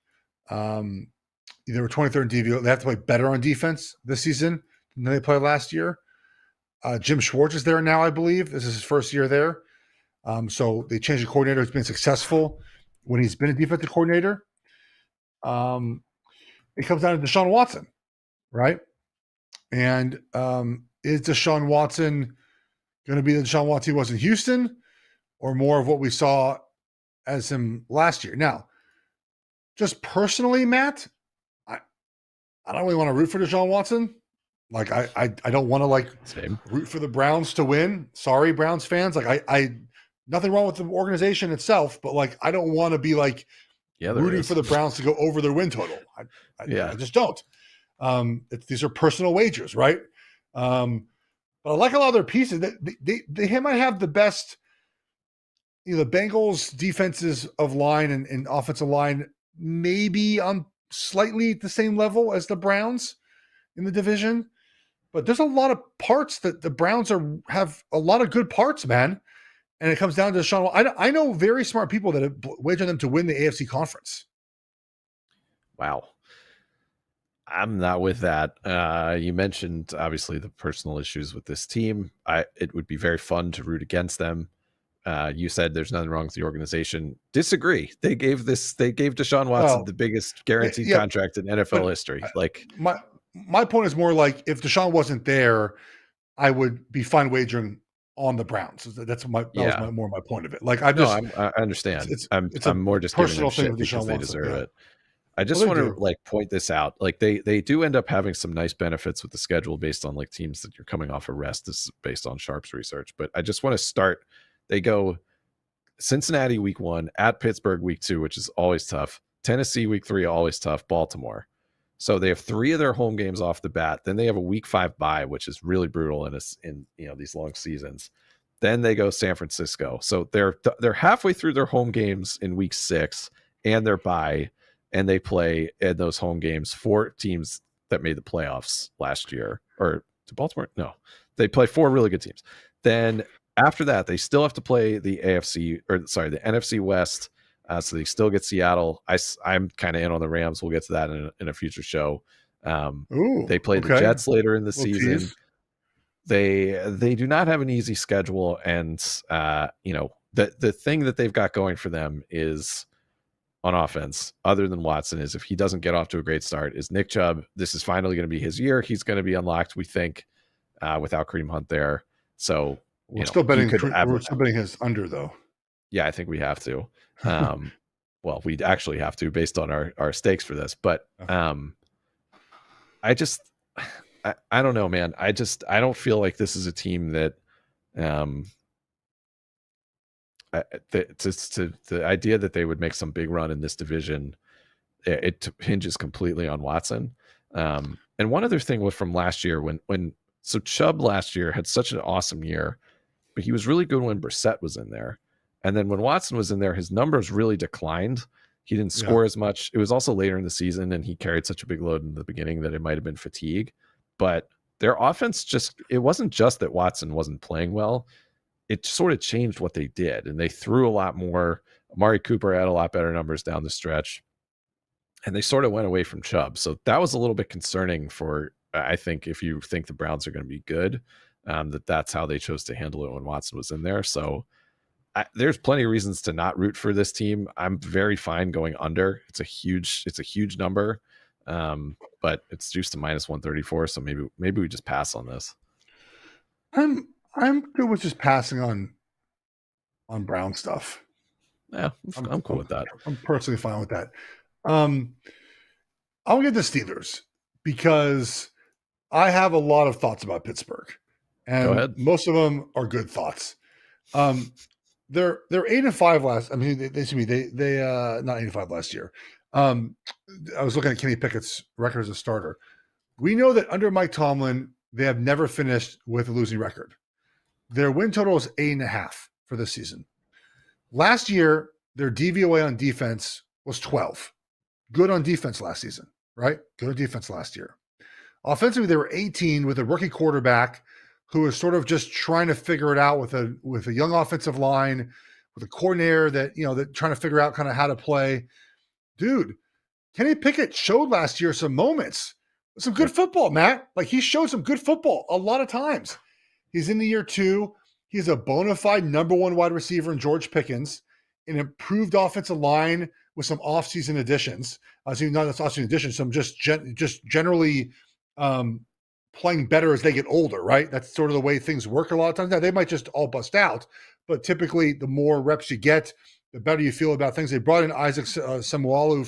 They were 23rd in DVO. They have to play better on defense this season than they played last year. Jim Schwartz is there now, I believe. This is his first year there. So they changed the coordinator. It's been successful when he's been a defensive coordinator. It comes down to Deshaun Watson, right? And is Deshaun Watson going to be the Deshaun Watson he was in Houston, or more of what we saw as him last year? Now, just personally, Matt, I don't really want to root for Deshaun Watson. Like I don't want to root for the Browns to win. Sorry, Browns fans. Like I nothing wrong with the organization itself, but like I don't want to be rooting for the Browns to go over their win total. I just don't. These are personal wagers, right? But I like a lot of their pieces. They might have the best. The Bengals defenses of line and offensive line maybe on slightly the same level as the Browns in the division. But there's a lot of parts that the Browns have a lot of good parts, man. And it comes down to Deshaun. I know very smart people that have wagered them to win the AFC conference. Wow. I'm not with that. You mentioned, obviously, the personal issues with this team. It would be very fun to root against them. You said there's nothing wrong with the organization. Disagree. They gave Deshaun Watson the biggest guaranteed contract in NFL history. Like my point is more like if Deshaun wasn't there, I would be fine wagering on the Browns. That was more my point of it. Like I understand. I'm more just personal giving them shit because they deserve it. I just want to point this out. Like they do end up having some nice benefits with the schedule based on like teams that you're coming off a rest. This is based on Sharp's research, but I just want to start. They go Cincinnati week 1, at Pittsburgh week 2, which is always tough. Tennessee week 3, always tough. Baltimore. So they have 3 of their home games off the bat. Then they have a week 5 bye, which is really brutal in these long seasons. Then they go San Francisco. So they're halfway through their home games in week 6 and their bye, and they play in those home games 4 teams that made the playoffs last year. Or to Baltimore? No. They play 4 really good teams. Then after that, they still have to play the NFC West. So they still get Seattle. I'm kind of in on the Rams. We'll get to that in a future show. They play the Jets later in the season. Geez. They do not have an easy schedule, and the thing that they've got going for them is on offense, other than Watson, is if he doesn't get off to a great start, is Nick Chubb. This is finally going to be his year. He's going to be unlocked, we think, without Kareem Hunt there. So we're still betting his under, though. Yeah, I think we have to. Well, we actually have to based on our stakes for this. But I don't know, man. I don't feel like this is a team that the idea that they would make some big run in this division, it hinges completely on Watson. And one other thing was from last year so Chubb last year had such an awesome year, but he was really good when Brissett was in there. And then when Watson was in there, his numbers really declined. He didn't score as much. It was also later in the season, and he carried such a big load in the beginning that it might have been fatigue. But their offense it wasn't just that Watson wasn't playing well. It sort of changed what they did, and they threw a lot more. Amari Cooper had a lot better numbers down the stretch, and they sort of went away from Chubb. So that was a little bit concerning for, I think, if you think the Browns are going to be good, that's how they chose to handle it when Watson was in there. So there's plenty of reasons to not root for this team. I'm very fine going under. It's a huge number, but it's juiced to -134. So maybe we just pass on this. I'm good with just passing on Brown stuff. Yeah, I'm cool with that. I'm personally fine with that. I'll get the Steelers because I have a lot of thoughts about Pittsburgh, and most of them are good thoughts. They're 8-5 last. I mean, they not 8-5 last year. I was looking at Kenny Pickett's record as a starter. We know that under Mike Tomlin, they have never finished with a losing record. Their win total is 8.5 for this season. Last year, their DVOA on defense was 12. Good on defense last season, right? Good on defense last year. Offensively, they were 18 with a rookie quarterback who was sort of just trying to figure it out with a young offensive line, with a coordinator that trying to figure out kind of how to play. Dude, Kenny Pickett showed last year some moments, some good football, Matt. Like, he showed some good football a lot of times. He's in the year 2. He's a bona fide number 1 wide receiver in George Pickens, an improved offensive line with some offseason additions. Not offseason additions, some just generally playing better as they get older, right? That's sort of the way things work a lot of times. Now, they might just all bust out, but typically the more reps you get, the better you feel about things. They brought in Isaac Seumalo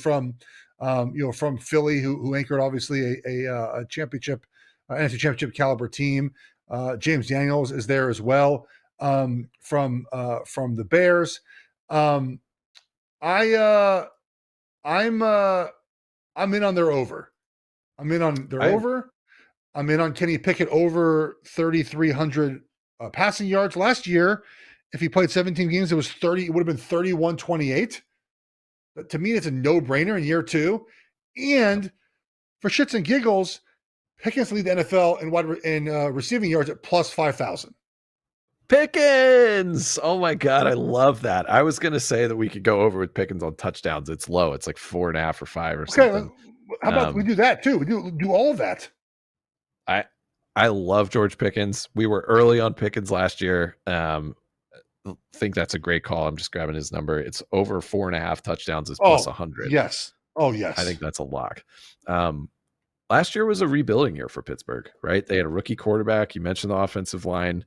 from Philly, who anchored obviously a championship, NFC championship caliber team. James Daniels is there as well from the Bears. I'm in on their over. I'm in on their over. I'm in on Kenny Pickett over 3,300 passing yards. Last year, if he played 17 games, it would have been 31-28. But to me, it's a no-brainer in year 2. And for shits and giggles, Pickens lead the NFL in receiving yards at plus 5,000. Pickens! Oh my God, I love that. I was going to say that we could go over with Pickens on touchdowns. It's low. It's like 4.5 or 5 or something. How about we do that too? We do all of that. I love George Pickens. We were early on Pickens last year. Think that's a great call. I'm just grabbing his number. It's over 4.5 touchdowns is plus 100. Yes. Oh, yes. I think that's a lock. Last year was a rebuilding year for Pittsburgh, right? They had a rookie quarterback. You mentioned the offensive line.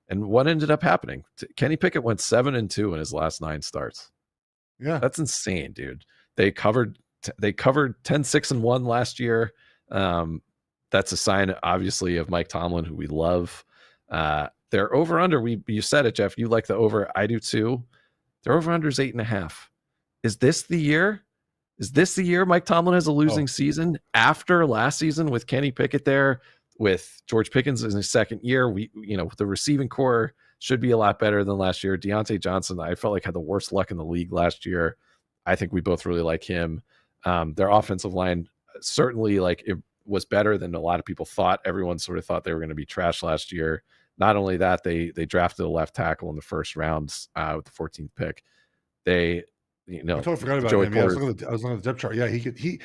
And what ended up happening? Kenny Pickett went 7-2 in his last 9 starts. Yeah. That's insane, dude. They covered 10-6-1 last year. That's a sign, obviously, of Mike Tomlin, who we love. Their over-under, you said it, Geoff. You like the over. I do too. Their over-under is 8.5. Is this the year? Is this the year Mike Tomlin has a losing season after last season with Kenny Pickett there, with George Pickens in his second year? The receiving core should be a lot better than last year. Deontay Johnson, I felt like had the worst luck in the league last year. I think we both really like him. Their offensive line certainly it was better than a lot of people thought. Everyone sort of thought they were going to be trash last year. Not only that, they drafted a left tackle in the first round with the 14th pick. I totally forgot about him. Yeah, I was looking at the depth chart. Yeah, he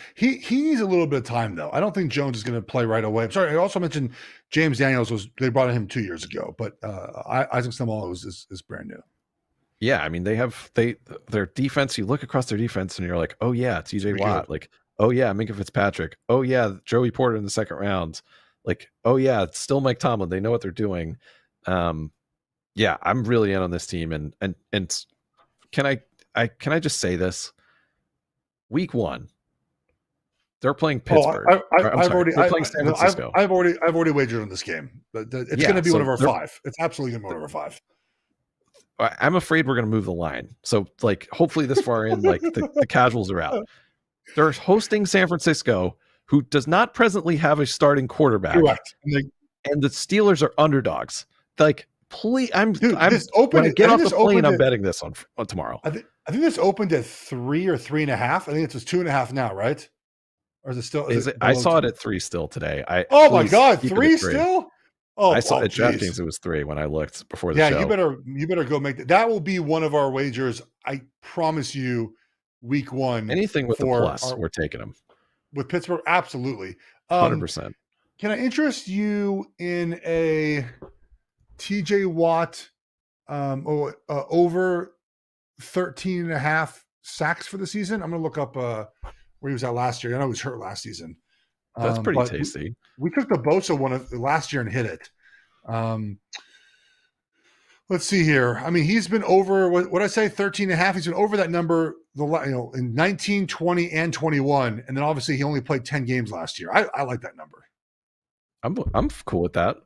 needs a little bit of time though. I don't think Jones is going to play right away. I'm sorry. I also mentioned James Daniels they brought him 2 years ago, but Isaac Seumalo is brand new. Yeah, I mean their defense. You look across their defense and you're like, oh yeah, T.J. Watt. Like, oh yeah, Minkah Fitzpatrick. Oh yeah, Joey Porter in the second round. Like, oh yeah, it's still Mike Tomlin. They know what they're doing. Yeah, I'm really in on this team. And can I just say this? Week 1, they're playing Pittsburgh. They're playing San Francisco. I've already wagered on this game. But it's going to be one of our 5. It's absolutely going to be one of our 5. I'm afraid we're going to move the line. So hopefully this far in, the casuals are out. They're hosting San Francisco, who does not presently have a starting quarterback. Correct. And the Steelers are underdogs. Please, when I get off the plane, I'm betting this on tomorrow. I think this opened at 3 or 3.5. I think it's just 2.5 now, right? Or is it still? I saw it at 3 still today. My God, 3 still? Oh, I saw at DraftKings it was 3 when I looked before the show. Yeah, you better go make that. That will be one of our wagers. I promise you, week 1. Anything with a plus, we're taking them. With Pittsburgh, absolutely. 100%. Can I interest you in a TJ Watt over 13 and a half sacks for the season. I'm going to look up where he was at last year. I know he was hurt last season. That's pretty but tasty. We took the Bosa one of last year and hit it. Let's see here. I mean, he's been over, what I say, 13 and a half. He's been over that number, in 19, 20, and 21. And then obviously he only played 10 games last year. I like that number. I'm cool with that.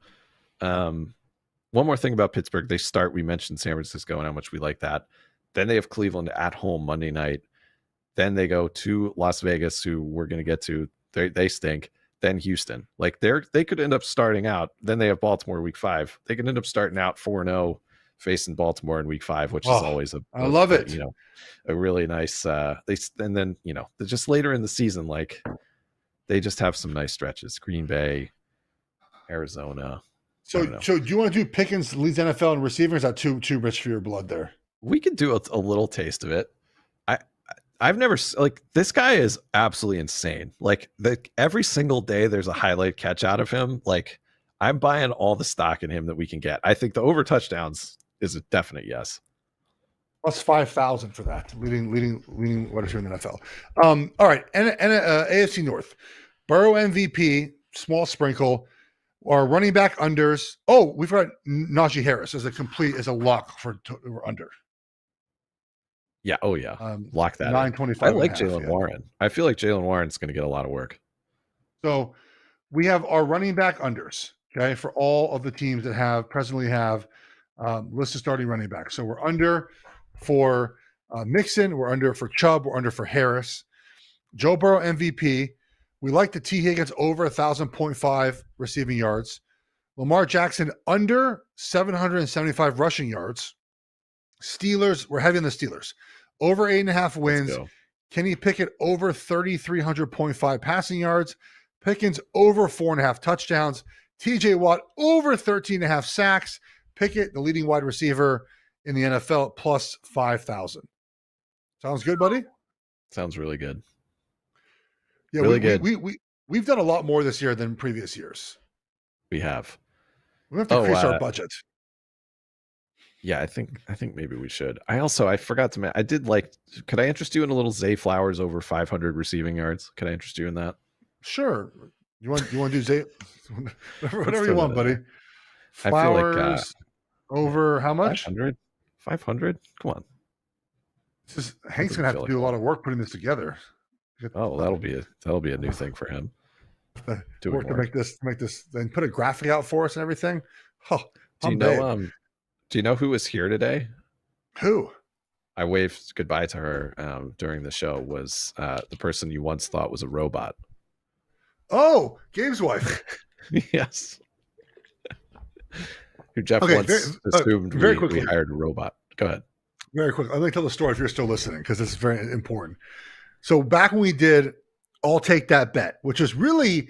One more thing about Pittsburgh. We mentioned San Francisco and how much we like that. Then they have Cleveland at home Monday night. Then they go to Las Vegas, who we're going to get to. They stink. Then Houston. Like they could end up starting out. Then they have Baltimore week 5. They could end up starting out 4-0 facing Baltimore in week 5, which is always I love it. A really nice. And then just later in the season, like they just have some nice stretches. Green Bay, Arizona. So do you want to do Pickens leads NFL in receiving? Or is that too rich for your blood there? We could do a little taste of it. I've never this guy is absolutely insane. Like every single day there's a highlight catch out of him. Like I'm buying all the stock in him that we can get. I think the over touchdowns is a definite yes. Plus 5,000 for that. Leading wide receiver in the NFL. All right. And AFC North. Burrow MVP, small sprinkle. Our running back unders. Oh, we've got Najee Harris as a lock for under. Yeah. Oh, yeah. Lock that. 925. I like Jalen Warren. I feel like Jalen Warren's going to get a lot of work. So we have our running back unders, okay, for all of the teams that presently have listed starting running backs. So we're under for Mixon, we're under for Chubb, we're under for Harris. Joe Burrow MVP. We like the T. Higgins over 1,000.5 receiving yards. Lamar Jackson under 775 rushing yards. Steelers, we're heavy on the Steelers. Over 8.5 wins. Kenny Pickett over 3,300.5 passing yards. Pickens over 4.5 touchdowns. TJ Watt over 13.5 sacks. Pickett, the leading wide receiver in the NFL, plus 5,000. Sounds good, buddy? Sounds really good. Yeah, really good. We've done a lot more this year than previous years. We have. We have to increase our budget. Yeah, I think maybe we should. I forgot to mention, I did could I interest you in a little Zay Flowers over 500 receiving yards? Could I interest you in that? Sure. You want to do Zay? Whatever you want, buddy. Flowers I feel like, over how much? 500? Come on. Hank's going to have to do a lot of work putting this together. Oh, that'll be a new thing for him. Work to make this, then put a graphic out for us and everything. Oh, do you know who was here today? Who? I waved goodbye to her during the show. Was the person you once thought was a robot? Oh, Gabe's wife. Yes. Who Geoff once assumed we hired a robot. Go ahead. Very quick. I'd like to tell the story if you're still listening, because this is very important. So back when we did I'll Take That Bet, which was really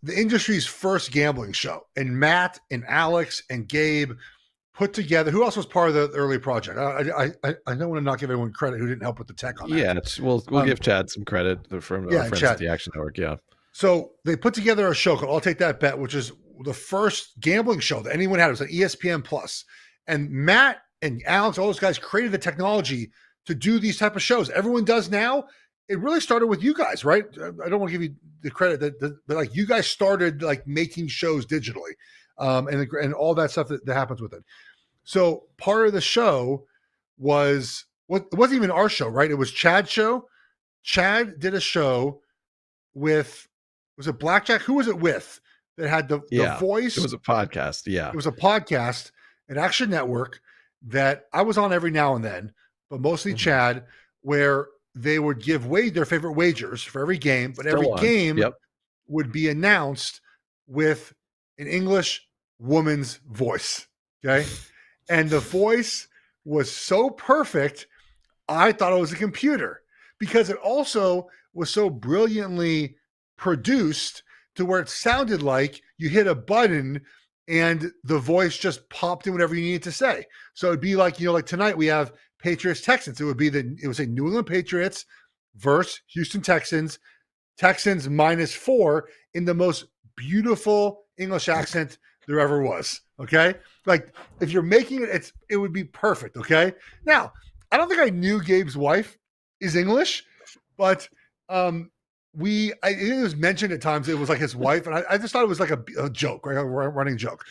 the industry's first gambling show, and Matt and Alex and Gabe put together. Who else was part of the early project? I don't want to not give everyone credit who didn't help with the tech on that. Yeah, we'll give Chad some credit from our friends at the Action Network. Yeah. So they put together a show called I'll Take That Bet, which is the first gambling show that anyone had. It was on ESPN Plus. And Matt and Alex, all those guys created the technology to do these type of shows. Everyone does now. It really started with you guys, right? I don't want to give you the credit but like you guys started like making shows digitally, and all that stuff that happens with it. So part of the show was it wasn't even our show, right? It was Chad's show. Chad did a show with, was it Blackjack? Who was it with that had the voice? It was a podcast. Yeah. It was a podcast at Action Network that I was on every now and then, but mostly Chad, where they would give their favorite wagers for every game, but every game would be announced with an English woman's voice. Okay. And the voice was so perfect, I thought it was a computer, because it also was so brilliantly produced to where it sounded like you hit a button and the voice just popped in whatever you needed to say. So it'd be like, like tonight we have Patriots Texans. It would say New England Patriots versus Houston Texans, Texans -4 in the most beautiful English accent there ever was. Okay, like if you're making it, it would be perfect. Okay, now I don't think I knew Gabe's wife is English, but I think it was mentioned at times it was like his wife, and I just thought it was like a joke, right? A running joke.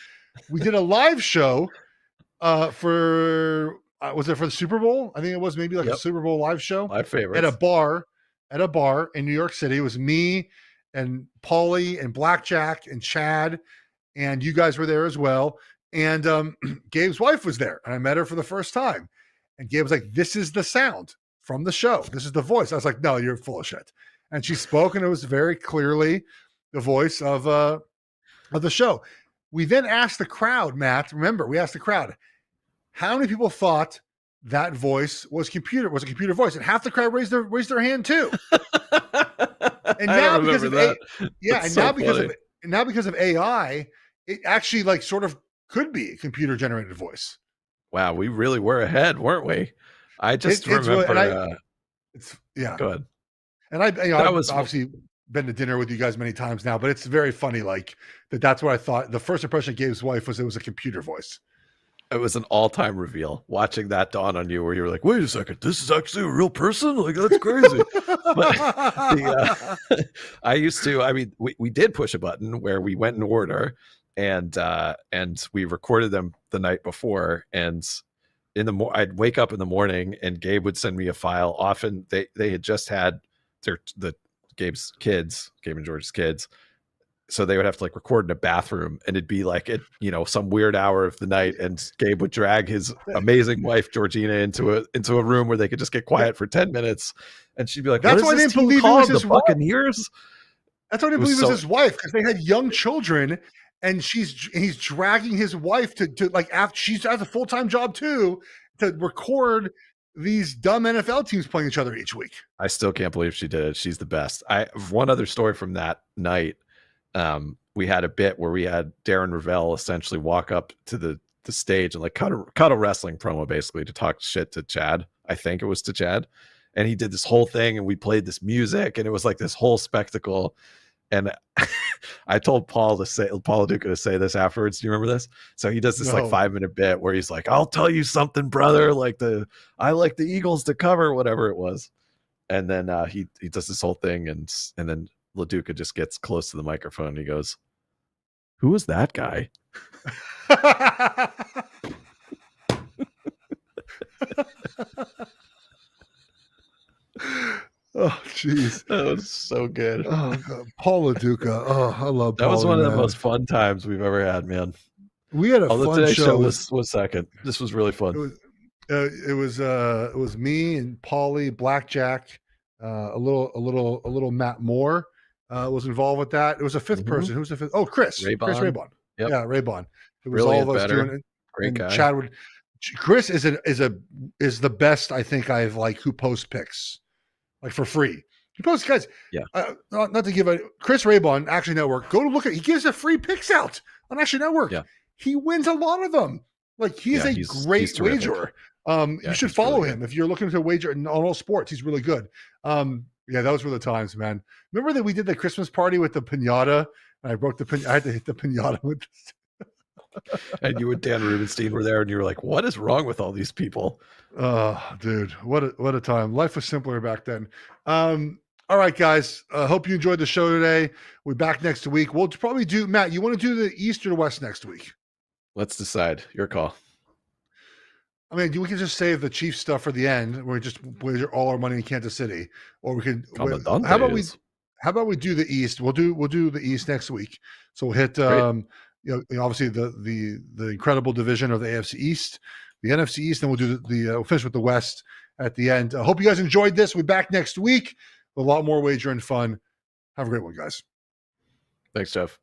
We did a live show for was it for the Super Bowl? I think it was maybe like a Super Bowl live show. My favorite. At a bar in New York City. It was me and Paulie and Blackjack and Chad, and you guys were there as well. And Gabe's wife was there, and I met her for the first time. And Gabe was like, "This is the sound from the show. This is the voice." I was like, "No, you're full of shit." And she spoke, and it was very clearly the voice of the show. We then asked the crowd, Matt. Remember, we asked the crowd, how many people thought that voice was a computer voice? And half the crowd raised their hand too. And now because of because of AI, it actually like sort of could be a computer generated voice. Wow, we really were ahead, weren't we? I just remember. Go ahead. And I've obviously been to dinner with you guys many times now, but it's very funny. Like that's what I thought. The first impression of Gabe's wife was it was a computer voice. It was an all-time reveal watching that dawn on you where you were like, wait a second, this is actually a real person? Like, that's crazy. We did push a button where we went in order and we recorded them the night before. And I'd wake up in the morning and Gabe would send me a file. Often they had just had Gabe's kids, Gabe and George's kids. So they would have to like record in a bathroom, and it'd be like some weird hour of the night, and Gabe would drag his amazing wife Georgina into a room where they could just get quiet for 10 minutes, and she'd be like, "That's why I didn't believe it was his Buccaneers." That's why I didn't believe it was his wife, because they had young children, and he's dragging his wife to like after she has a full-time job too to record these dumb NFL teams playing each other each week. I still can't believe she did it. She's the best. One other story from that night. We had a bit where we had Darren Ravel essentially walk up to the stage and like cut a wrestling promo basically to talk shit to Chad. I think it was to Chad. And he did this whole thing and we played this music and it was like this whole spectacle. And I told Paul Duca to say this afterwards. Do you remember this? So he does this like 5-minute bit where he's like, "I'll tell you something, brother. I like the Eagles to cover," whatever it was. And then he does this whole thing and then LaDuca just gets close to the microphone and he goes, "Who was that guy?" Oh, jeez. That was so good. Oh, God. Paul LaDuca. Oh, I love Paul. That was one of the most fun times we've ever had, man. We had a fun Today show. Was second. This was really fun. It was me and Paulie, Blackjack, a little Matt Moore. Was involved with that. It was a fifth person. Who's the fifth? Oh, Chris Raybon. Yep. Yeah, Raybon. It was Brilliant, all of us better. doing it. Great and guy. Chris is the best I think I've like who posts picks like for free. He posts guys. Yeah. Not to give a Chris Raybon Action Network. Go to look at. He gives a free picks out on Action Network. Yeah. He wins a lot of them. Like he's a great wagerer. You should follow him if you're looking to wager in all sports. He's really good. Yeah, those were the times, man. Remember that we did the Christmas party with the piñata, and I broke I had to hit the piñata with. And you and Dan Rubenstein were there, and you were like, "What is wrong with all these people?" Oh, dude, what a time! Life was simpler back then. All right, guys. Hope you enjoyed the show today. We're back next week. We'll probably do Matt. You want to do the East or the West next week? Let's decide. Your call. I mean, we can just save the Chiefs stuff for the end. Where we just wager all our money in Kansas City, or we could. How about we do the East? We'll do the East next week. So we'll hit obviously the incredible division of the AFC East, the NFC East, and we'll do we'll finish with the West at the end. I hope you guys enjoyed this. We'll be back next week with a lot more wager and fun. Have a great one, guys. Thanks, Geoff.